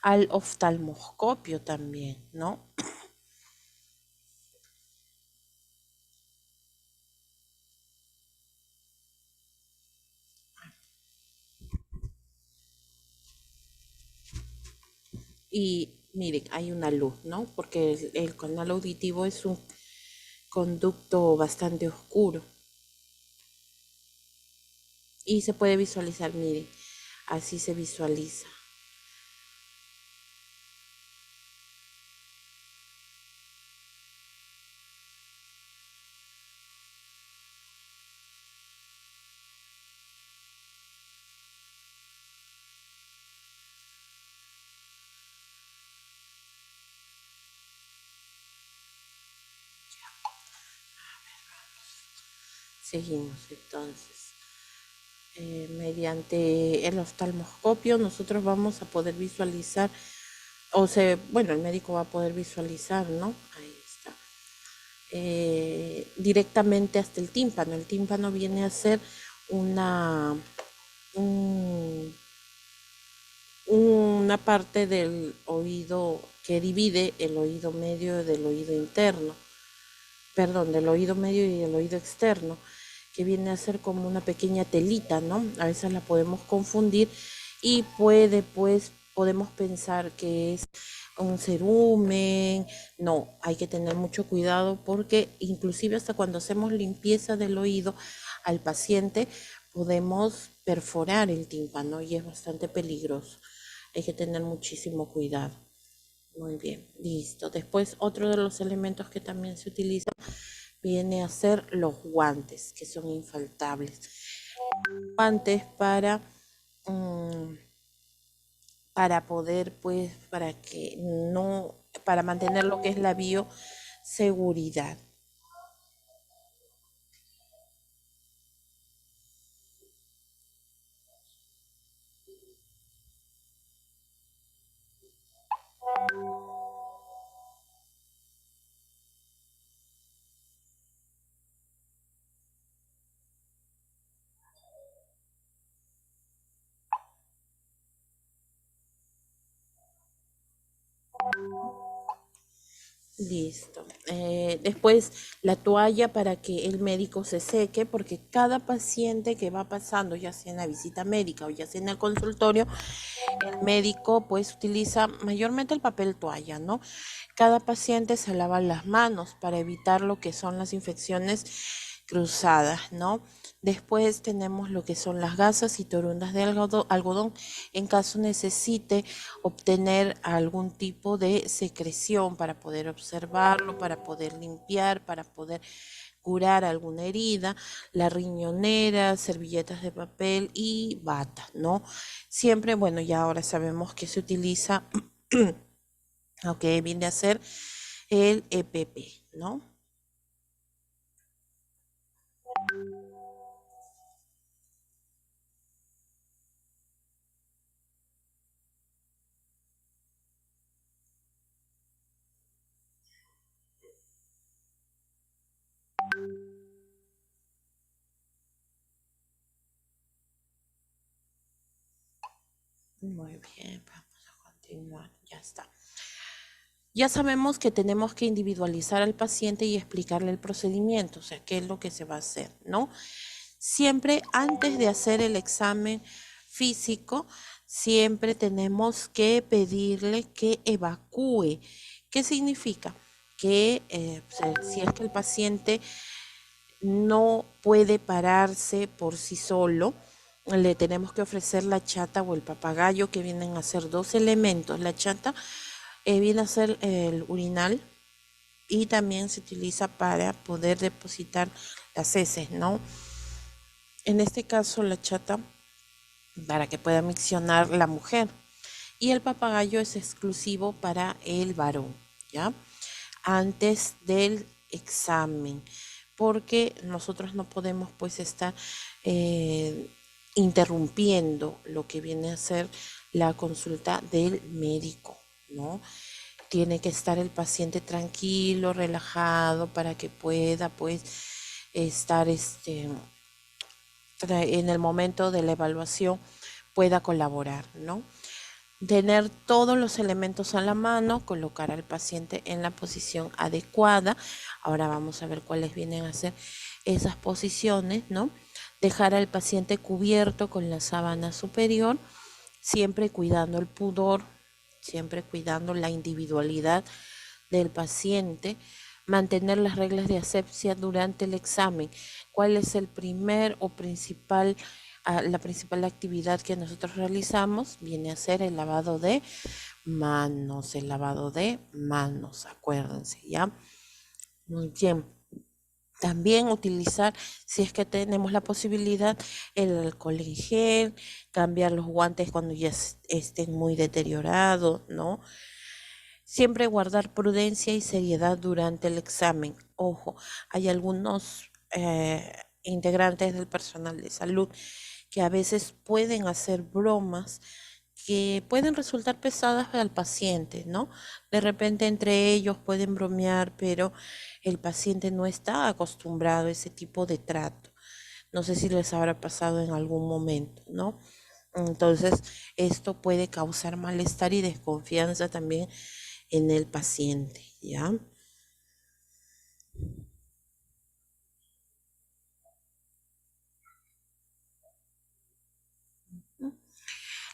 al oftalmoscopio también, ¿no? Y miren, hay una luz, ¿no? Porque el canal auditivo es un conducto bastante oscuro. Y se puede visualizar, miren, así se visualiza. Seguimos entonces. Mediante el oftalmoscopio nosotros vamos a poder visualizar, bueno, el médico va a poder visualizar, ¿no? Ahí está. Directamente hasta el tímpano. El tímpano viene a ser una parte del oído que divide el oído medio del oído interno, perdón, del oído medio y el oído externo, que viene a ser como una pequeña telita, ¿no? A veces la podemos confundir y podemos pensar que es un cerumen. No, hay que tener mucho cuidado porque inclusive hasta cuando hacemos limpieza del oído al paciente podemos perforar el tímpano y es bastante peligroso. Hay que tener muchísimo cuidado. Muy bien, listo. Después otro de los elementos que también se utiliza viene a ser los guantes, que son infaltables. Guantes mm, para poder, pues, para que no, para mantener lo que es la bioseguridad. Listo. Después la toalla para que el médico se seque, porque cada paciente que va pasando, ya sea en la visita médica o ya sea en el consultorio, el médico pues utiliza mayormente el papel toalla, ¿no? Cada paciente se lava las manos para evitar lo que son las infecciones cruzadas, ¿no? Después tenemos lo que son las gasas y torundas de algodón en caso necesite obtener algún tipo de secreción para poder observarlo, para poder limpiar, para poder curar alguna herida, la riñonera, servilletas de papel y bata, ¿no? Siempre, bueno, ya ahora sabemos que se utiliza lo que viene a ser el EPP, ¿no? Muy bien, vamos a continuar, ya está. Ya sabemos que tenemos que individualizar al paciente y explicarle el procedimiento, o sea, qué es lo que se va a hacer, ¿no? Siempre antes de hacer el examen físico, siempre tenemos que pedirle que evacúe. ¿Qué significa? Que si es que el paciente no puede pararse por sí solo, le tenemos que ofrecer la chata o el papagayo, que vienen a ser dos elementos. La chata viene a ser el urinal y también se utiliza para poder depositar las heces, ¿no? En este caso, la chata para que pueda miccionar la mujer y el papagayo es exclusivo para el varón, ¿ya? Antes del examen, porque nosotros no podemos pues estar interrumpiendo lo que viene a ser la consulta del médico, ¿no? Tiene que estar el paciente tranquilo, relajado, para que pueda pues estar en el momento de la evaluación pueda colaborar, ¿no? Tener todos los elementos a la mano, colocar al paciente en la posición adecuada. Ahora vamos a ver cuáles vienen a ser esas posiciones, ¿no? Dejar al paciente cubierto con la sábana superior, siempre cuidando el pudor, siempre cuidando la individualidad del paciente. Mantener las reglas de asepsia durante el examen. ¿Cuál es el primer o principal la principal actividad que nosotros realizamos? Viene a ser el lavado de manos, acuérdense, ¿ya? Muy bien. También utilizar, si es que tenemos la posibilidad, el alcohol en gel, cambiar los guantes cuando ya estén muy deteriorados, ¿no? Siempre guardar prudencia y seriedad durante el examen. Ojo, hay algunos integrantes del personal de salud que a veces pueden hacer bromas que pueden resultar pesadas al paciente, ¿no? De repente entre ellos pueden bromear, pero el paciente no está acostumbrado a ese tipo de trato. No sé si les habrá pasado en algún momento, ¿no? Entonces, esto puede causar malestar y desconfianza también en el paciente, ¿ya?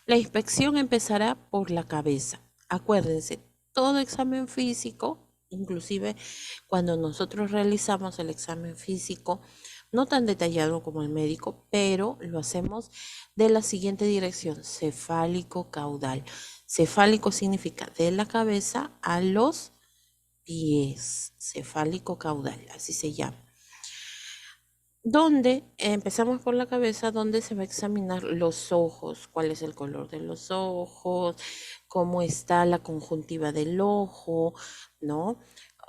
La inspección empezará por la cabeza. Acuérdense, todo examen físico, inclusive cuando nosotros realizamos el examen físico, no tan detallado como el médico, pero lo hacemos de la siguiente dirección: cefálico caudal. Cefálico significa de la cabeza a los pies, cefálico caudal, así se llama. Donde empezamos por la cabeza, donde se va a examinar los ojos, cuál es el color de los ojos, cómo está la conjuntiva del ojo, ¿no?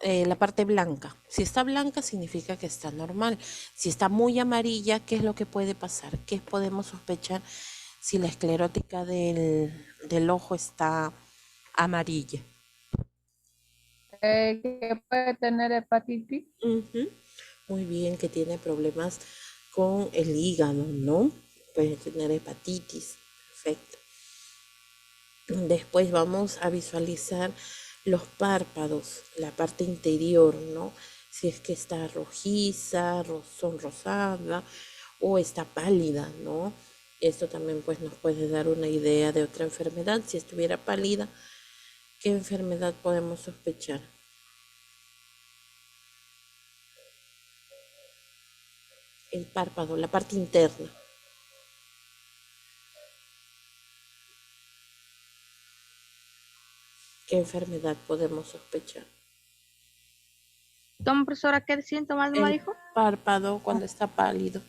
La parte blanca. Si está blanca significa que está normal. Si está muy amarilla, ¿qué es lo que puede pasar? ¿Qué podemos sospechar si la esclerótica del ojo está amarilla? Que puede tener hepatitis. Ujú. Muy bien, que tiene problemas con el hígado, ¿no? Puede tener hepatitis. Perfecto. Después vamos a visualizar los párpados, la parte interior, ¿no? Si es que está rojiza, sonrosada o está pálida, ¿no? Esto también pues nos puede dar una idea de otra enfermedad. Si estuviera pálida, ¿qué enfermedad podemos sospechar? El párpado, la parte interna. ¿Qué enfermedad podemos sospechar? Toma, profesora, ¿qué síntomas me El dijo? párpado cuando está pálido.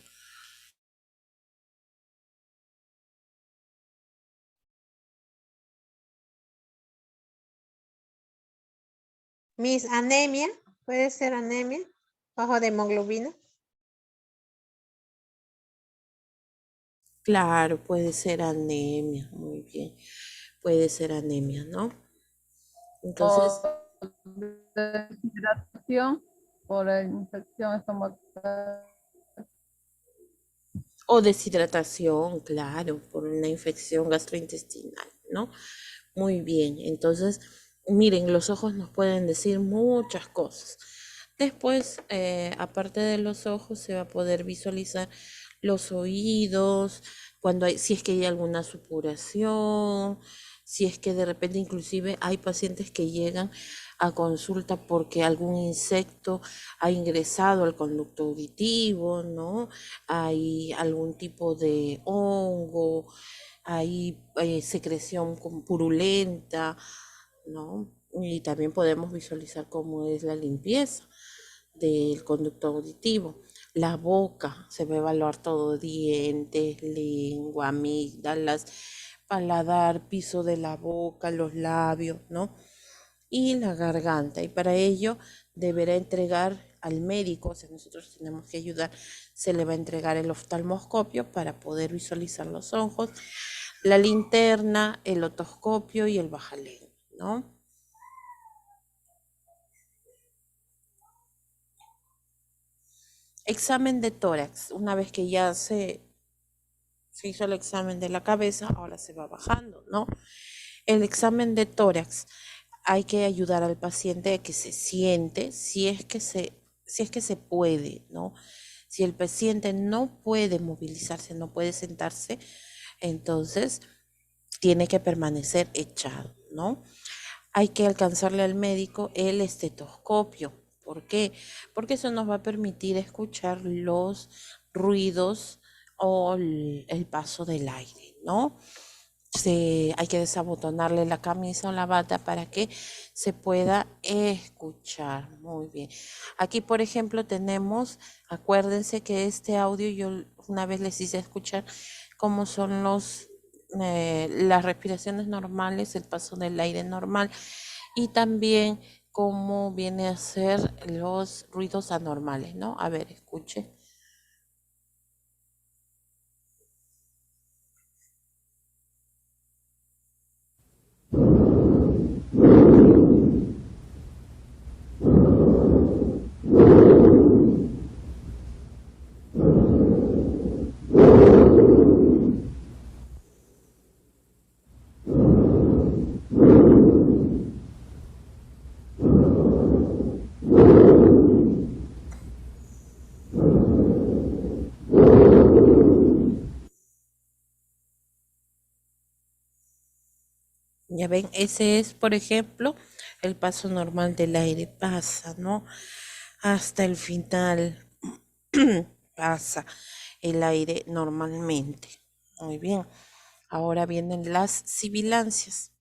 Miss, anemia, puede ser anemia, bajo de hemoglobina. Claro, puede ser anemia, muy bien. Puede ser anemia, ¿no? Entonces, O deshidratación por la infección estomacal. o deshidratación, claro, por una infección gastrointestinal, ¿no? Muy bien, entonces, miren, los ojos nos pueden decir muchas cosas. Después, aparte de los ojos, se va a poder visualizar los oídos, cuando hay, si es que hay alguna supuración, si es que de repente inclusive hay pacientes que llegan a consulta porque algún insecto ha ingresado al conducto auditivo, ¿no? Hay algún tipo de hongo, hay secreción purulenta, ¿no? Y también podemos visualizar cómo es la limpieza del conducto auditivo. La boca, se va a evaluar todo: dientes, lengua, amígdalas, paladar, piso de la boca, los labios, ¿no? Y la garganta. Y para ello deberá entregar al médico, si nosotros tenemos que ayudar, se le va a entregar el oftalmoscopio para poder visualizar los ojos, la linterna, el otoscopio y el bajalengua, ¿no? Examen de tórax. Una vez que ya se hizo el examen de la cabeza, ahora se va bajando, ¿no? El examen de tórax. Hay que ayudar al paciente a que se siente, si es que se puede, ¿no? Si el paciente no puede movilizarse, no puede sentarse, entonces tiene que permanecer echado, ¿no? Hay que alcanzarle al médico el estetoscopio. ¿Por qué? Porque eso nos va a permitir escuchar los ruidos o el paso del aire, ¿no? Hay que desabotonarle la camisa o la bata para que se pueda escuchar. Muy bien. Aquí, por ejemplo, tenemos, acuérdense que este audio yo una vez les hice escuchar cómo son las respiraciones normales, el paso del aire normal, y también cómo viene a ser los ruidos anormales, ¿no? A ver, escuche. Ya ven, ese es, por ejemplo, el paso normal del aire. Pasa, ¿no? Hasta el final pasa el aire normalmente. Muy bien. Ahora vienen las sibilancias.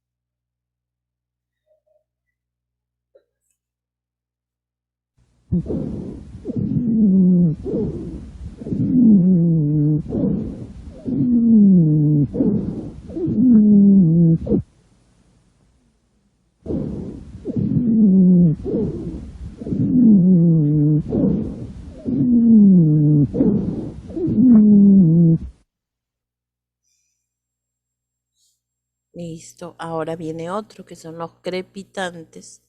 Listo. Ahora viene otro que son los crepitantes.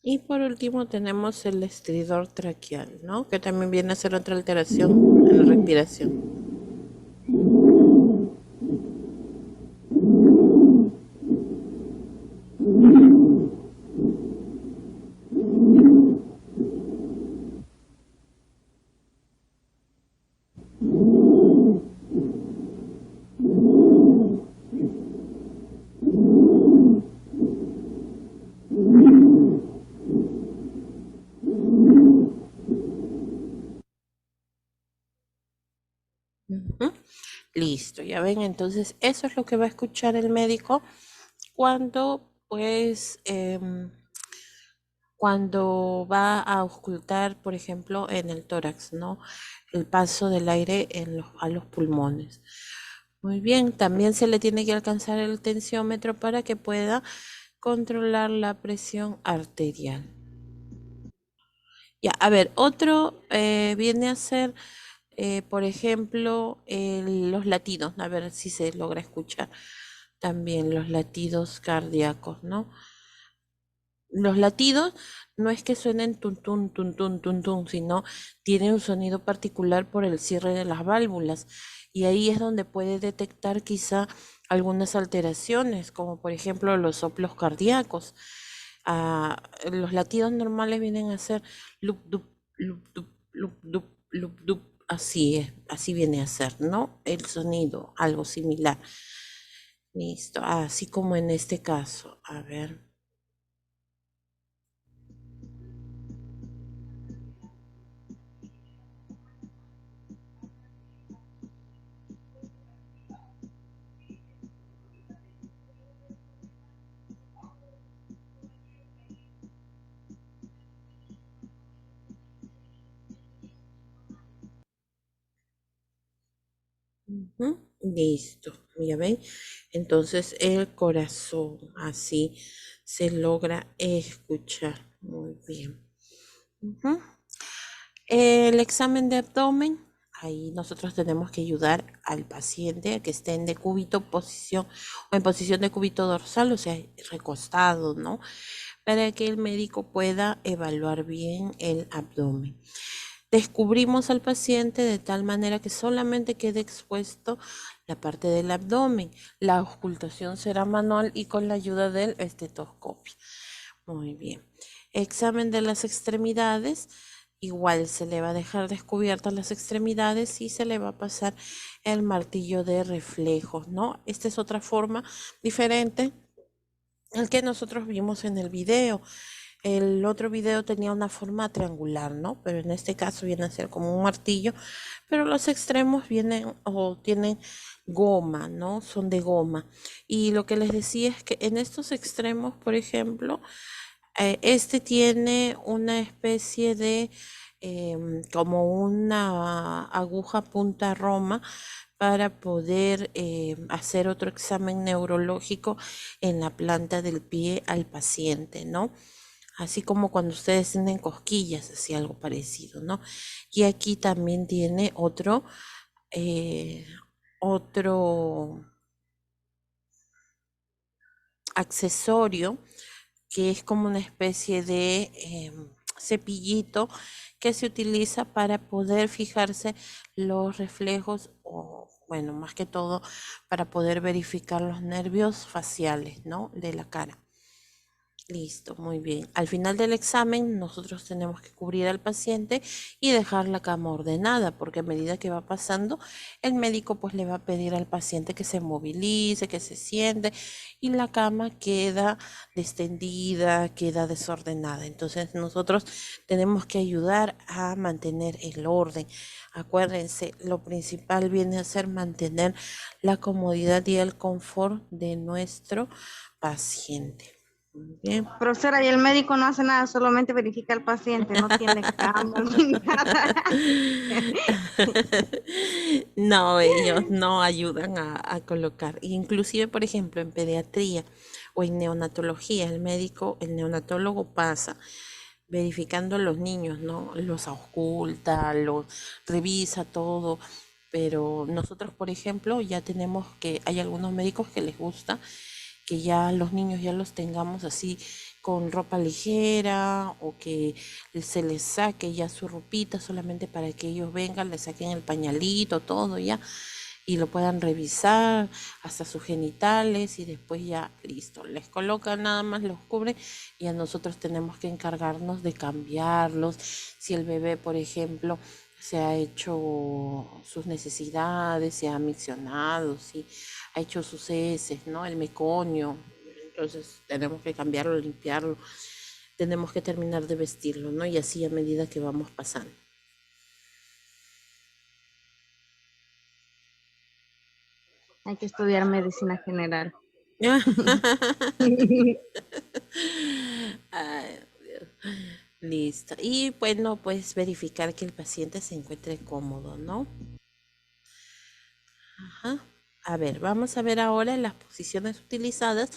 Y por último tenemos el estridor traqueal, ¿no? Que también viene a ser otra alteración en la respiración. Ujú. Listo, ya ven, entonces eso es lo que va a escuchar el médico cuando, pues, cuando va a auscultar, por ejemplo, en el tórax, ¿no? El paso del aire a los pulmones. Muy bien, también se le tiene que alcanzar el tensiómetro para que pueda controlar la presión arterial. Ya, a ver, otro viene a ser, por ejemplo, los latidos, a ver si se logra escuchar también los latidos cardíacos, ¿no? Los latidos no es que suenen tun tun tun tun tun tun, sino tienen un sonido particular por el cierre de las válvulas. Y ahí es donde puede detectar quizá algunas alteraciones, como por ejemplo los soplos cardíacos. Los latidos normales vienen a ser lup dup, lup dup, lup dup, lup dup. Así es, así viene a ser, ¿no? El sonido, algo similar. Listo, así como en este caso. A ver. Ujú. Listo, ya ven. Entonces el corazón así se logra escuchar. Muy bien. Ujú. El examen de abdomen, ahí nosotros tenemos que ayudar al paciente a que esté en decúbito posición o en posición de cúbito dorsal, o sea, recostado, ¿no? Para que el médico pueda evaluar bien el abdomen. Descubrimos al paciente de tal manera que solamente quede expuesto la parte del abdomen. La auscultación será manual y con la ayuda del estetoscopio. Muy bien. Examen de las extremidades. Igual se le va a dejar descubiertas las extremidades y se le va a pasar el martillo de reflejos, ¿no? Esta es otra forma diferente al que nosotros vimos en el video. El otro video tenía una forma triangular, ¿no? Pero en este caso viene a ser como un martillo, pero los extremos vienen o tienen goma, ¿no? Son de goma. Y lo que les decía es que en estos extremos, por ejemplo, este tiene una especie de como una aguja punta roma para poder hacer otro examen neurológico en la planta del pie al paciente, ¿no? Así como cuando ustedes tienen cosquillas, así algo parecido, ¿no? Y aquí también tiene otro, eh, otro accesorio que es como una especie de cepillito que se utiliza para poder fijarse los reflejos o, bueno, más que todo para poder verificar los nervios faciales, ¿no? De la cara. Listo, muy bien. Al final del examen nosotros tenemos que cubrir al paciente y dejar la cama ordenada, porque a medida que va pasando, el médico pues le va a pedir al paciente que se movilice, que se siente y la cama queda destendida, queda desordenada. Entonces nosotros tenemos que ayudar a mantener el orden. Acuérdense, lo principal viene a ser mantener la comodidad y el confort de nuestro paciente. Bien. Profesora, y el médico no hace nada, solamente verifica al paciente, no tiene cama ni nada. No, ellos no ayudan a colocar. Inclusive, por ejemplo, en pediatría o en neonatología, el neonatólogo pasa verificando a los niños, ¿no? Los ausculta, los revisa todo. Pero nosotros, por ejemplo, ya tenemos hay algunos médicos que les gusta que ya los niños ya los tengamos así con ropa ligera o que se les saque ya su ropita solamente para que ellos vengan, le saquen el pañalito, todo ya y lo puedan revisar hasta sus genitales y después ya listo, les colocan nada más, los cubre y a nosotros tenemos que encargarnos de cambiarlos. Si el bebé, por ejemplo, se ha hecho sus necesidades, se ha miccionado, sí, ha hecho sus heces, ¿no? El meconio. Entonces tenemos que cambiarlo, limpiarlo, tenemos que terminar de vestirlo, ¿no? Y así a medida que vamos pasando. Hay que estudiar medicina general. Ay, Dios. Listo. Y bueno, pues verificar que el paciente se encuentre cómodo, ¿no? Ajá. A ver, vamos a ver ahora las posiciones utilizadas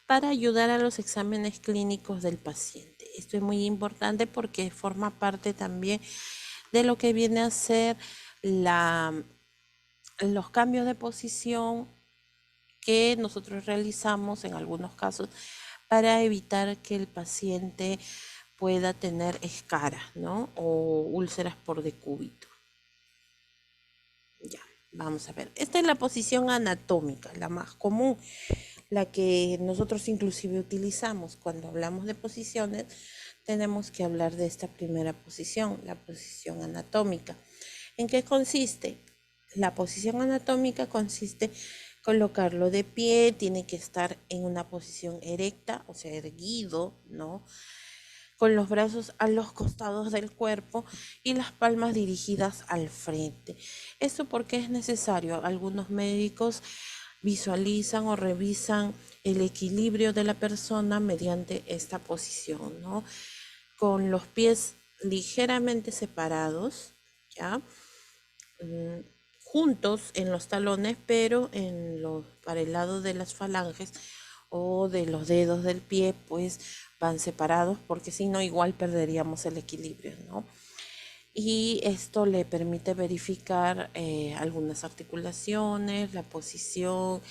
para ayudar a los exámenes clínicos del paciente. Esto es muy importante porque forma parte también de lo que viene a ser los cambios de posición que nosotros realizamos en algunos casos para evitar que el paciente pueda tener escaras, ¿no? O úlceras por decúbito. Ya, vamos a ver. Esta es la posición anatómica, la más común, la que nosotros inclusive utilizamos cuando hablamos de posiciones. Tenemos que hablar de esta primera posición, la posición anatómica. ¿En qué consiste? La posición anatómica consiste en colocarlo de pie, tiene que estar en una posición erecta, o sea, erguido, ¿no? Con los brazos a los costados del cuerpo y las palmas dirigidas al frente. ¿Esto porque es necesario? Algunos médicos visualizan o revisan el equilibrio de la persona mediante esta posición, ¿no? Con los pies ligeramente separados, ¿ya? Juntos en los talones, pero para el lado de las falanges o de los dedos del pie, pues van separados, porque si no, igual perderíamos el equilibrio, ¿no? Y esto le permite verificar algunas articulaciones, la posición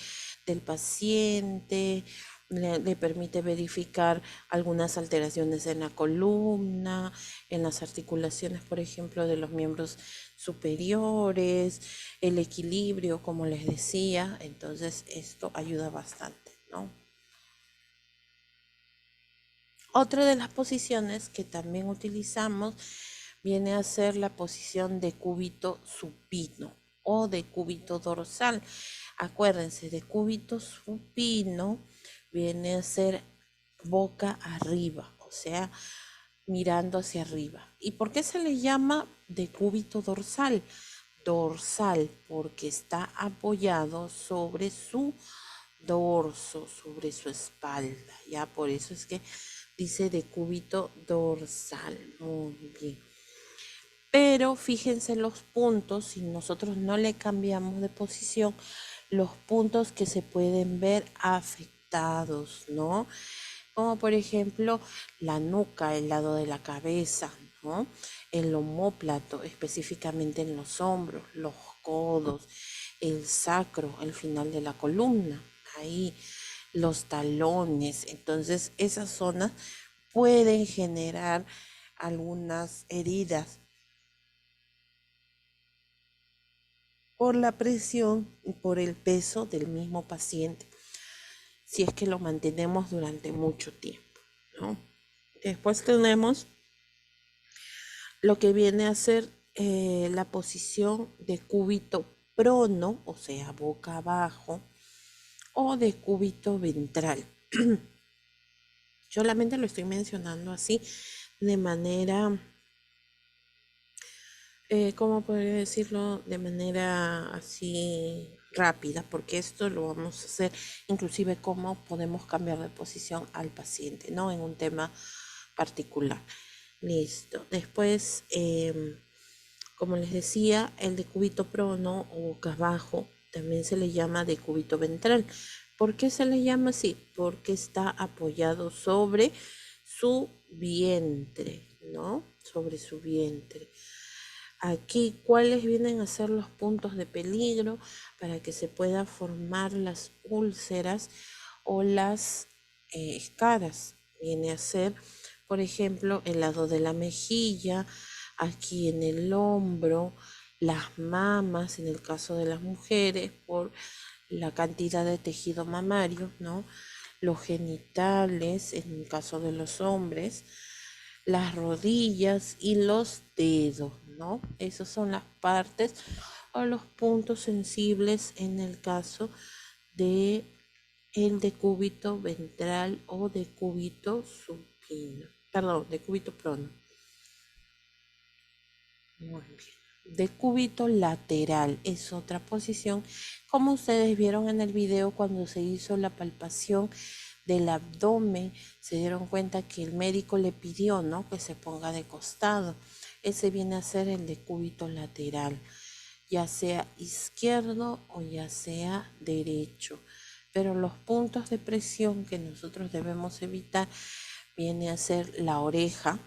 del paciente, le permite verificar algunas alteraciones en la columna, en las articulaciones, por ejemplo, de los miembros superiores, el equilibrio, como les decía. Entonces esto ayuda bastante, ¿no? Otra de las posiciones que también utilizamos viene a ser la posición de cúbito supino o de cúbito dorsal. Acuérdense, de cúbito supino viene a ser boca arriba, o sea, mirando hacia arriba. ¿Y por qué se le llama de cúbito dorsal? Dorsal, porque está apoyado sobre su dorso, sobre su espalda, ya por eso es que dice de cúbito dorsal. Muy bien. Pero fíjense los puntos, si nosotros no le cambiamos de posición, los puntos que se pueden ver afectados, ¿no? Como por ejemplo la nuca, el lado de la cabeza, ¿no? El omóplato, específicamente en los hombros, los codos, el sacro, el final de la columna, ahí los talones. Entonces esas zonas pueden generar algunas heridas por la presión y por el peso del mismo paciente, si es que lo mantenemos durante mucho tiempo, ¿no? Después tenemos lo que viene a ser la posición de cúbito prono, o sea, boca abajo, o de cúbito ventral. Solamente lo estoy mencionando así de manera, ¿cómo podría decirlo? De manera así rápida, porque esto lo vamos a hacer inclusive cómo podemos cambiar de posición al paciente, ¿no? En un tema particular. Listo. Después, como les decía, el decúbito prono o boca abajo también se le llama decúbito ventral. ¿Por qué se le llama así? Porque está apoyado sobre su vientre, ¿no? Sobre su vientre. Aquí, ¿cuáles vienen a ser los puntos de peligro para que se puedan formar las úlceras o las escaras? Viene a ser, por ejemplo, el lado de la mejilla, aquí en el hombro, las mamas, en el caso de las mujeres, por la cantidad de tejido mamario, ¿no? Los genitales, en el caso de los hombres, las rodillas y los dedos, ¿no? Esas son las partes o los puntos sensibles en el caso de el decúbito ventral o decúbito supino, perdón, decúbito prono. Muy bien. Decúbito lateral es otra posición, como ustedes vieron en el video cuando se hizo la palpación del abdomen, se dieron cuenta que el médico le pidió, ¿no?, que se ponga de costado. Ese viene a ser el decúbito lateral, ya sea izquierdo o ya sea derecho. Pero los puntos de presión que nosotros debemos evitar viene a ser la oreja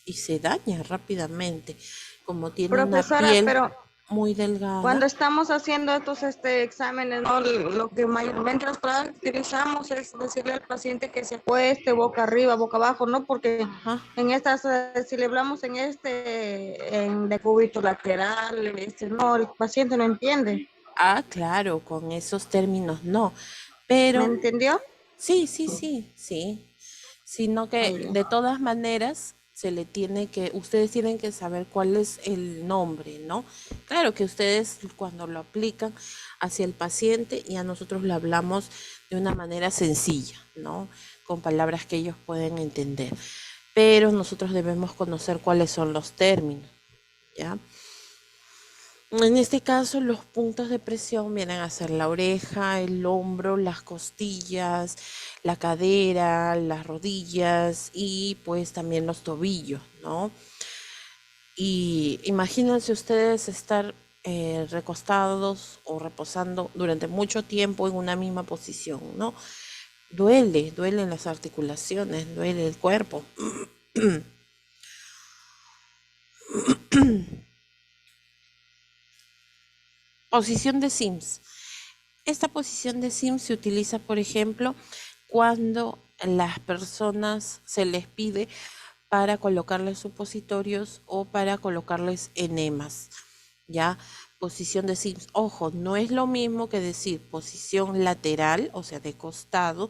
y se daña rápidamente, como tiene una Profesora, piel pero muy delgada. cuando estamos haciendo estos exámenes, ¿no? Lo que mayormente las palabras que utilizamos es decirle al paciente que se acueste boca arriba, boca abajo, ¿no? Porque Ajá. en estas, si le hablamos en decúbito lateral, no, el paciente no entiende. Ah, claro, con esos términos no, ¿Me pero entendió? sí, sino que Ay, de todas maneras ustedes tienen que saber cuál es el nombre, ¿no? Claro que ustedes cuando lo aplican hacia el paciente y a nosotros le hablamos de una manera sencilla, ¿no? Con palabras que ellos pueden entender, pero nosotros debemos conocer cuáles son los términos, ¿ya? En este caso, los puntos de presión vienen a ser la oreja, el hombro, las costillas, la cadera, las rodillas y pues también los tobillos, ¿no? Y imagínense ustedes estar recostados o reposando durante mucho tiempo en una misma posición, ¿no? Duelen las articulaciones, duele el cuerpo. Posición de Sims. Esta posición de Sims se utiliza, por ejemplo, cuando las personas se les pide para colocarles supositorios o para colocarles enemas, ¿ya? Posición de Sims. Ojo, no es lo mismo que decir posición lateral, o sea, de costado,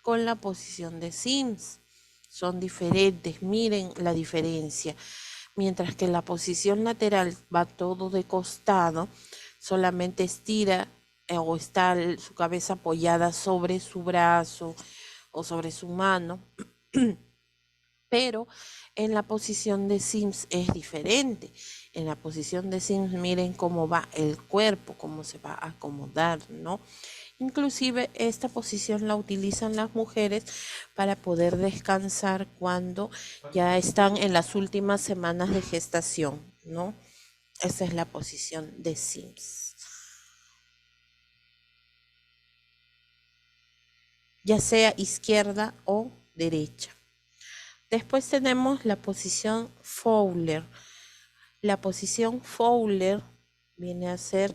con la posición de Sims. Son diferentes, miren la diferencia. Mientras que la posición lateral va todo de costado, solamente estira o está su cabeza apoyada sobre su brazo o sobre su mano, pero en la posición de Sims es diferente. En la posición de Sims miren cómo va el cuerpo, cómo se va a acomodar, ¿no? Inclusive esta posición la utilizan las mujeres para poder descansar cuando ya están en las últimas semanas de gestación, ¿no? Esa es la posición de Sims. Ya sea izquierda o derecha. Después tenemos la posición Fowler. La posición Fowler viene a ser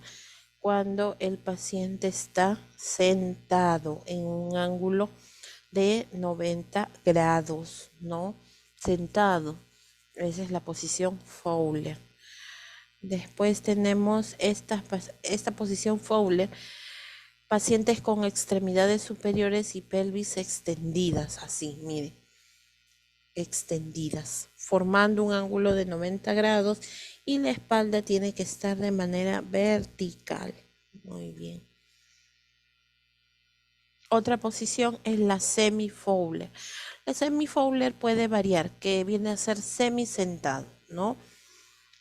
cuando el paciente está sentado en un ángulo de 90 grados, ¿no? Sentado. Esa es la posición Fowler. Después tenemos esta posición Fowler, pacientes con extremidades superiores y pelvis extendidas, así, mire, extendidas, formando un ángulo de 90 grados y la espalda tiene que estar de manera vertical. Muy bien. Otra posición es la semi-Fowler. La semi-Fowler puede variar, que viene a ser semi-sentado, ¿no?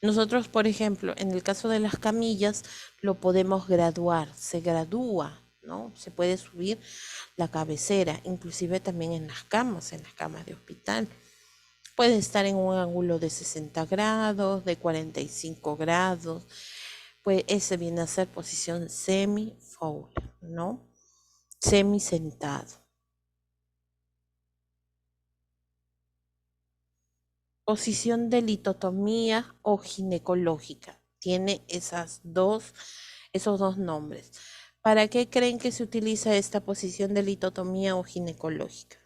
Nosotros, por ejemplo, en el caso de las camillas, lo podemos graduar, se gradúa, ¿no? Se puede subir la cabecera, inclusive también en las camas de hospital. Puede estar en un ángulo de 60 grados, de 45 grados, pues ese viene a ser posición semi-Fowler, ¿no? Semi-sentado. Posición de litotomía o ginecológica. Tiene esos dos nombres. ¿Para qué creen que se utiliza esta posición de litotomía o ginecológica?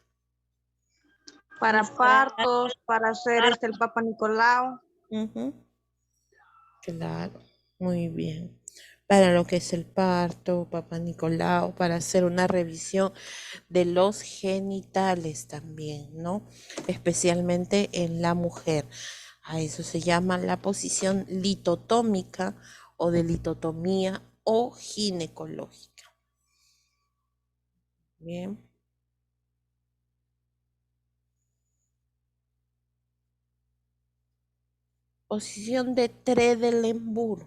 Para partos, para hacer el Papa Nicolau. Claro, muy bien. Para lo que es el parto, Papa Nicolau, para hacer una revisión de los genitales también, ¿no? Especialmente en la mujer. A eso se llama la posición litotómica o de litotomía o ginecológica. Bien. Posición de Trendelenburg.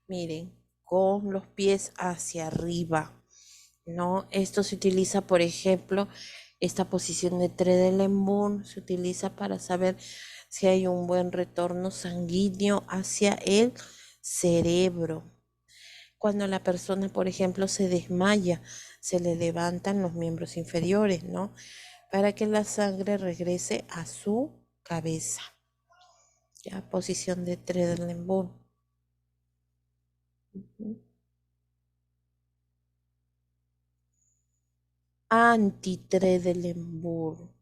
Miren, con los pies hacia arriba, ¿no? Esto se utiliza, por ejemplo, esta posición de Trendelenburg se utiliza para saber si hay un buen retorno sanguíneo hacia el cerebro. Cuando la persona, por ejemplo, se desmaya, se le levantan los miembros inferiores, ¿no? Para que la sangre regrese a su cabeza. Ya, posición de Trendelenburg. Anti-Trendelenburg.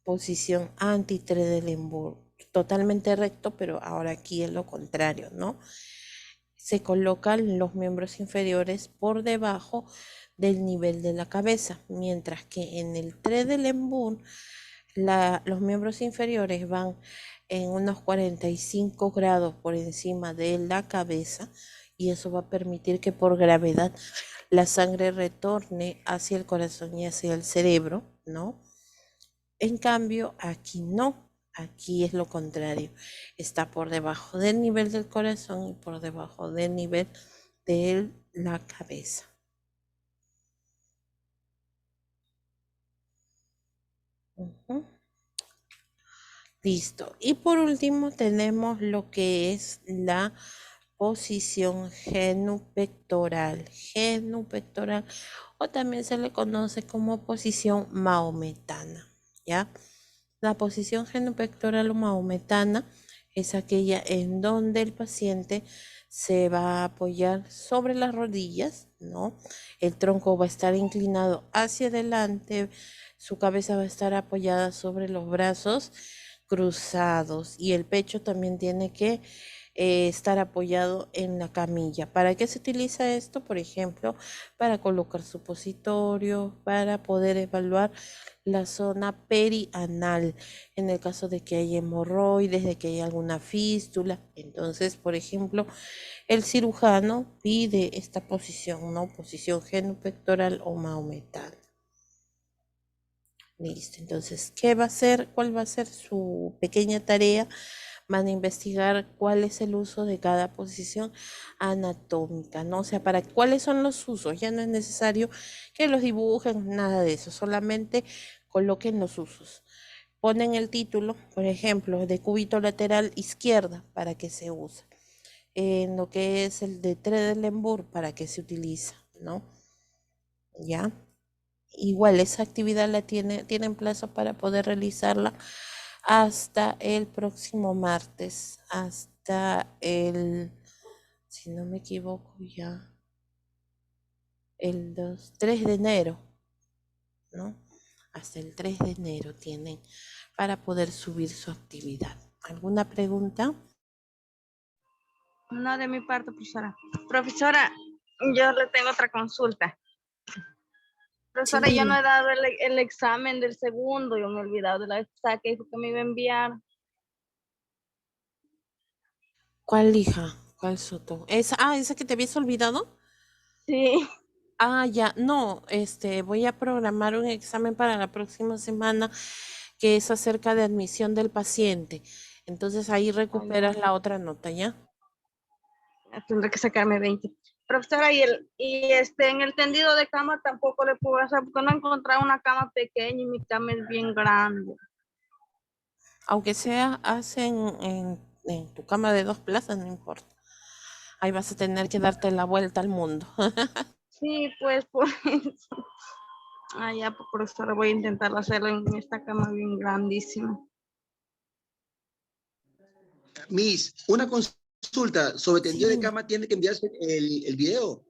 Posición anti-Trendelenburg. Totalmente recto, pero ahora aquí es lo contrario, ¿no? Se colocan los miembros inferiores por debajo del nivel de la cabeza, mientras que en el Trendelenburg los miembros inferiores van en unos 45 grados por encima de la cabeza y eso va a permitir que por gravedad la sangre retorne hacia el corazón y hacia el cerebro, ¿no? En cambio, aquí no, aquí es lo contrario, está por debajo del nivel del corazón y por debajo del nivel de la cabeza. Listo. Y por último tenemos lo que es la posición genupectoral. Genupectoral o también se le conoce como posición maometana, ¿ya? La posición genupectoral o maometana es aquella en donde el paciente se va a apoyar sobre las rodillas, ¿no? El tronco va a estar inclinado hacia adelante, su cabeza va a estar apoyada sobre los brazos cruzados y el pecho también tiene que estar apoyado en la camilla. ¿Para qué se utiliza esto? Por ejemplo, para colocar supositorios, para poder evaluar la zona perianal, en el caso de que haya hemorroides, de que haya alguna fístula. Entonces, por ejemplo, el cirujano pide esta posición, ¿no? Posición genupectoral o maometana. Listo, entonces, ¿qué va a hacer? ¿Cuál va a ser su pequeña tarea? Van a investigar cuál es el uso de cada posición anatómica, ¿no? O sea, para cuáles son los usos. Ya no es necesario que los dibujen, nada de eso, solamente coloquen los usos. Ponen el título, por ejemplo, de cúbito lateral izquierda, para que se usa. En lo que es el de Trendelenburg, para que se utiliza, ¿no? ¿Ya? Igual esa actividad tienen plazo para poder realizarla hasta el próximo martes, hasta el si no me equivoco, ya el 3 de enero, ¿no? Hasta el 3 de enero tienen para poder subir su actividad. ¿Alguna pregunta? No de mi parte, profesora. Profesora, yo le tengo otra consulta. Profesora, Sí, yo no he dado el examen del segundo, yo me he olvidado de la vez pasada que dijo que me iba a enviar. ¿cuál hija? ¿Cuál Soto? ¿Esa que te habías olvidado? Sí, Ya, no, voy a programar un examen para la próxima semana que es acerca de admisión del paciente. Entonces ahí recuperas la otra nota, ¿ya? tendré que sacarme 20. Profesora, en el tendido de cama tampoco le puedo hacer porque no he encontrado una cama pequeña y mi cama es bien grande. Aunque sea, en tu cama de 2 plazas, no importa. Ahí vas a tener que darte la vuelta al mundo. Sí, pues por eso. Ya, pues, profesora, voy a intentar hacerlo en esta cama bien grandísima. Miss, una consulta sobre Sí, tendido de dime. cama, tiene que enviarse el video.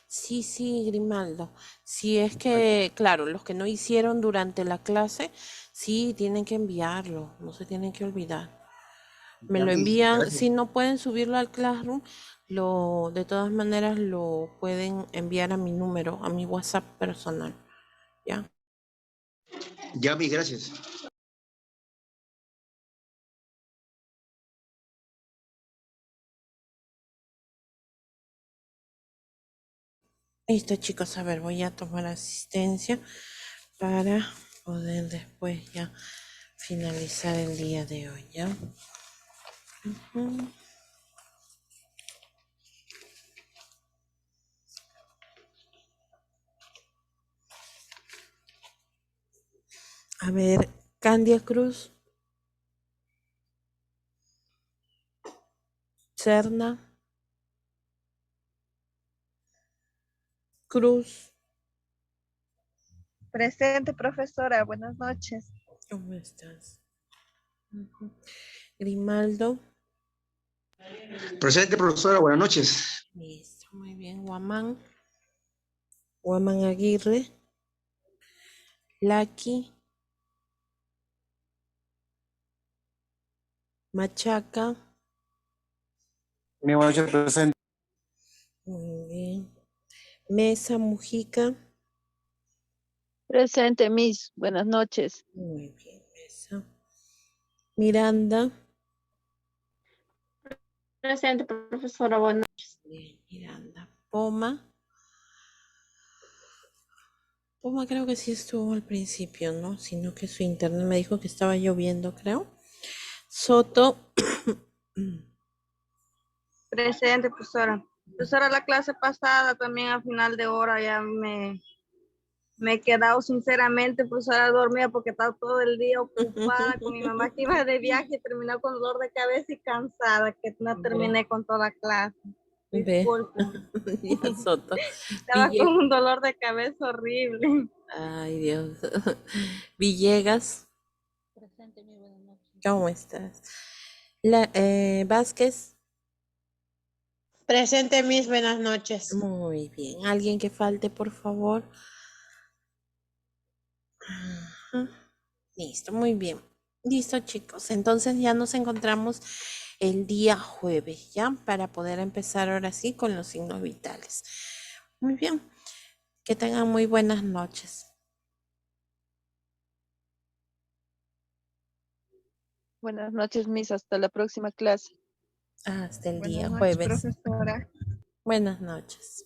Sí, sí, Grimaldo. Si es que, claro, los que no hicieron durante la clase, sí, tienen que enviarlo, no se tienen que olvidar. Me Ya, lo Miss, envían, gracias. si no pueden subirlo al Classroom, de todas maneras lo pueden enviar a mi número, a mi WhatsApp personal, ¿ya? Ya, Miss, gracias. Listo, chicos, a ver, voy a tomar asistencia para poder después ya finalizar el día de hoy, ¿ya? Ujú. A ver, Candia Cruz, Serna, Cruz, Presente, profesora. Buenas noches. ¿cómo estás? Ujú. Grimaldo, Presente, profesora, buenas noches. listo, muy bien. Guamán Aguirre, Laki, Machaca, Mi noche presente. muy bien. Mesa, Mujica, Presente, Miss. Buenas noches. muy bien, Mesa. Miranda, Presente, profesora. Bueno, bien, Miranda. Poma, Poma creo que sí estuvo al principio, ¿no? Sino que su internet me dijo que estaba lloviendo, creo. Soto, Presente, profesora. Profesora, la clase pasada también a final de hora ya me he quedado sinceramente, profesora, dormida porque estaba todo el día ocupada con mi mamá que iba de viaje y terminó con dolor de cabeza y cansada, que no terminé con toda clase. ve, Disculpen. ya Soto. Estaba con un dolor de cabeza horrible. Ay, Dios. Villegas, Presente, mi buenas noches. ¿cómo estás? Vázquez, Presente, mis buenas noches. muy bien. ¿Alguien que falte, por favor? Ajá. Listo, muy bien. Listo, chicos. Entonces ya nos encontramos el día jueves, ¿ya? Para poder empezar ahora sí con los signos vitales. Muy bien. Que tengan muy buenas noches. Buenas noches, Miss. Hasta la próxima clase. Hasta el Buenas día noches, jueves. profesora. Buenas noches.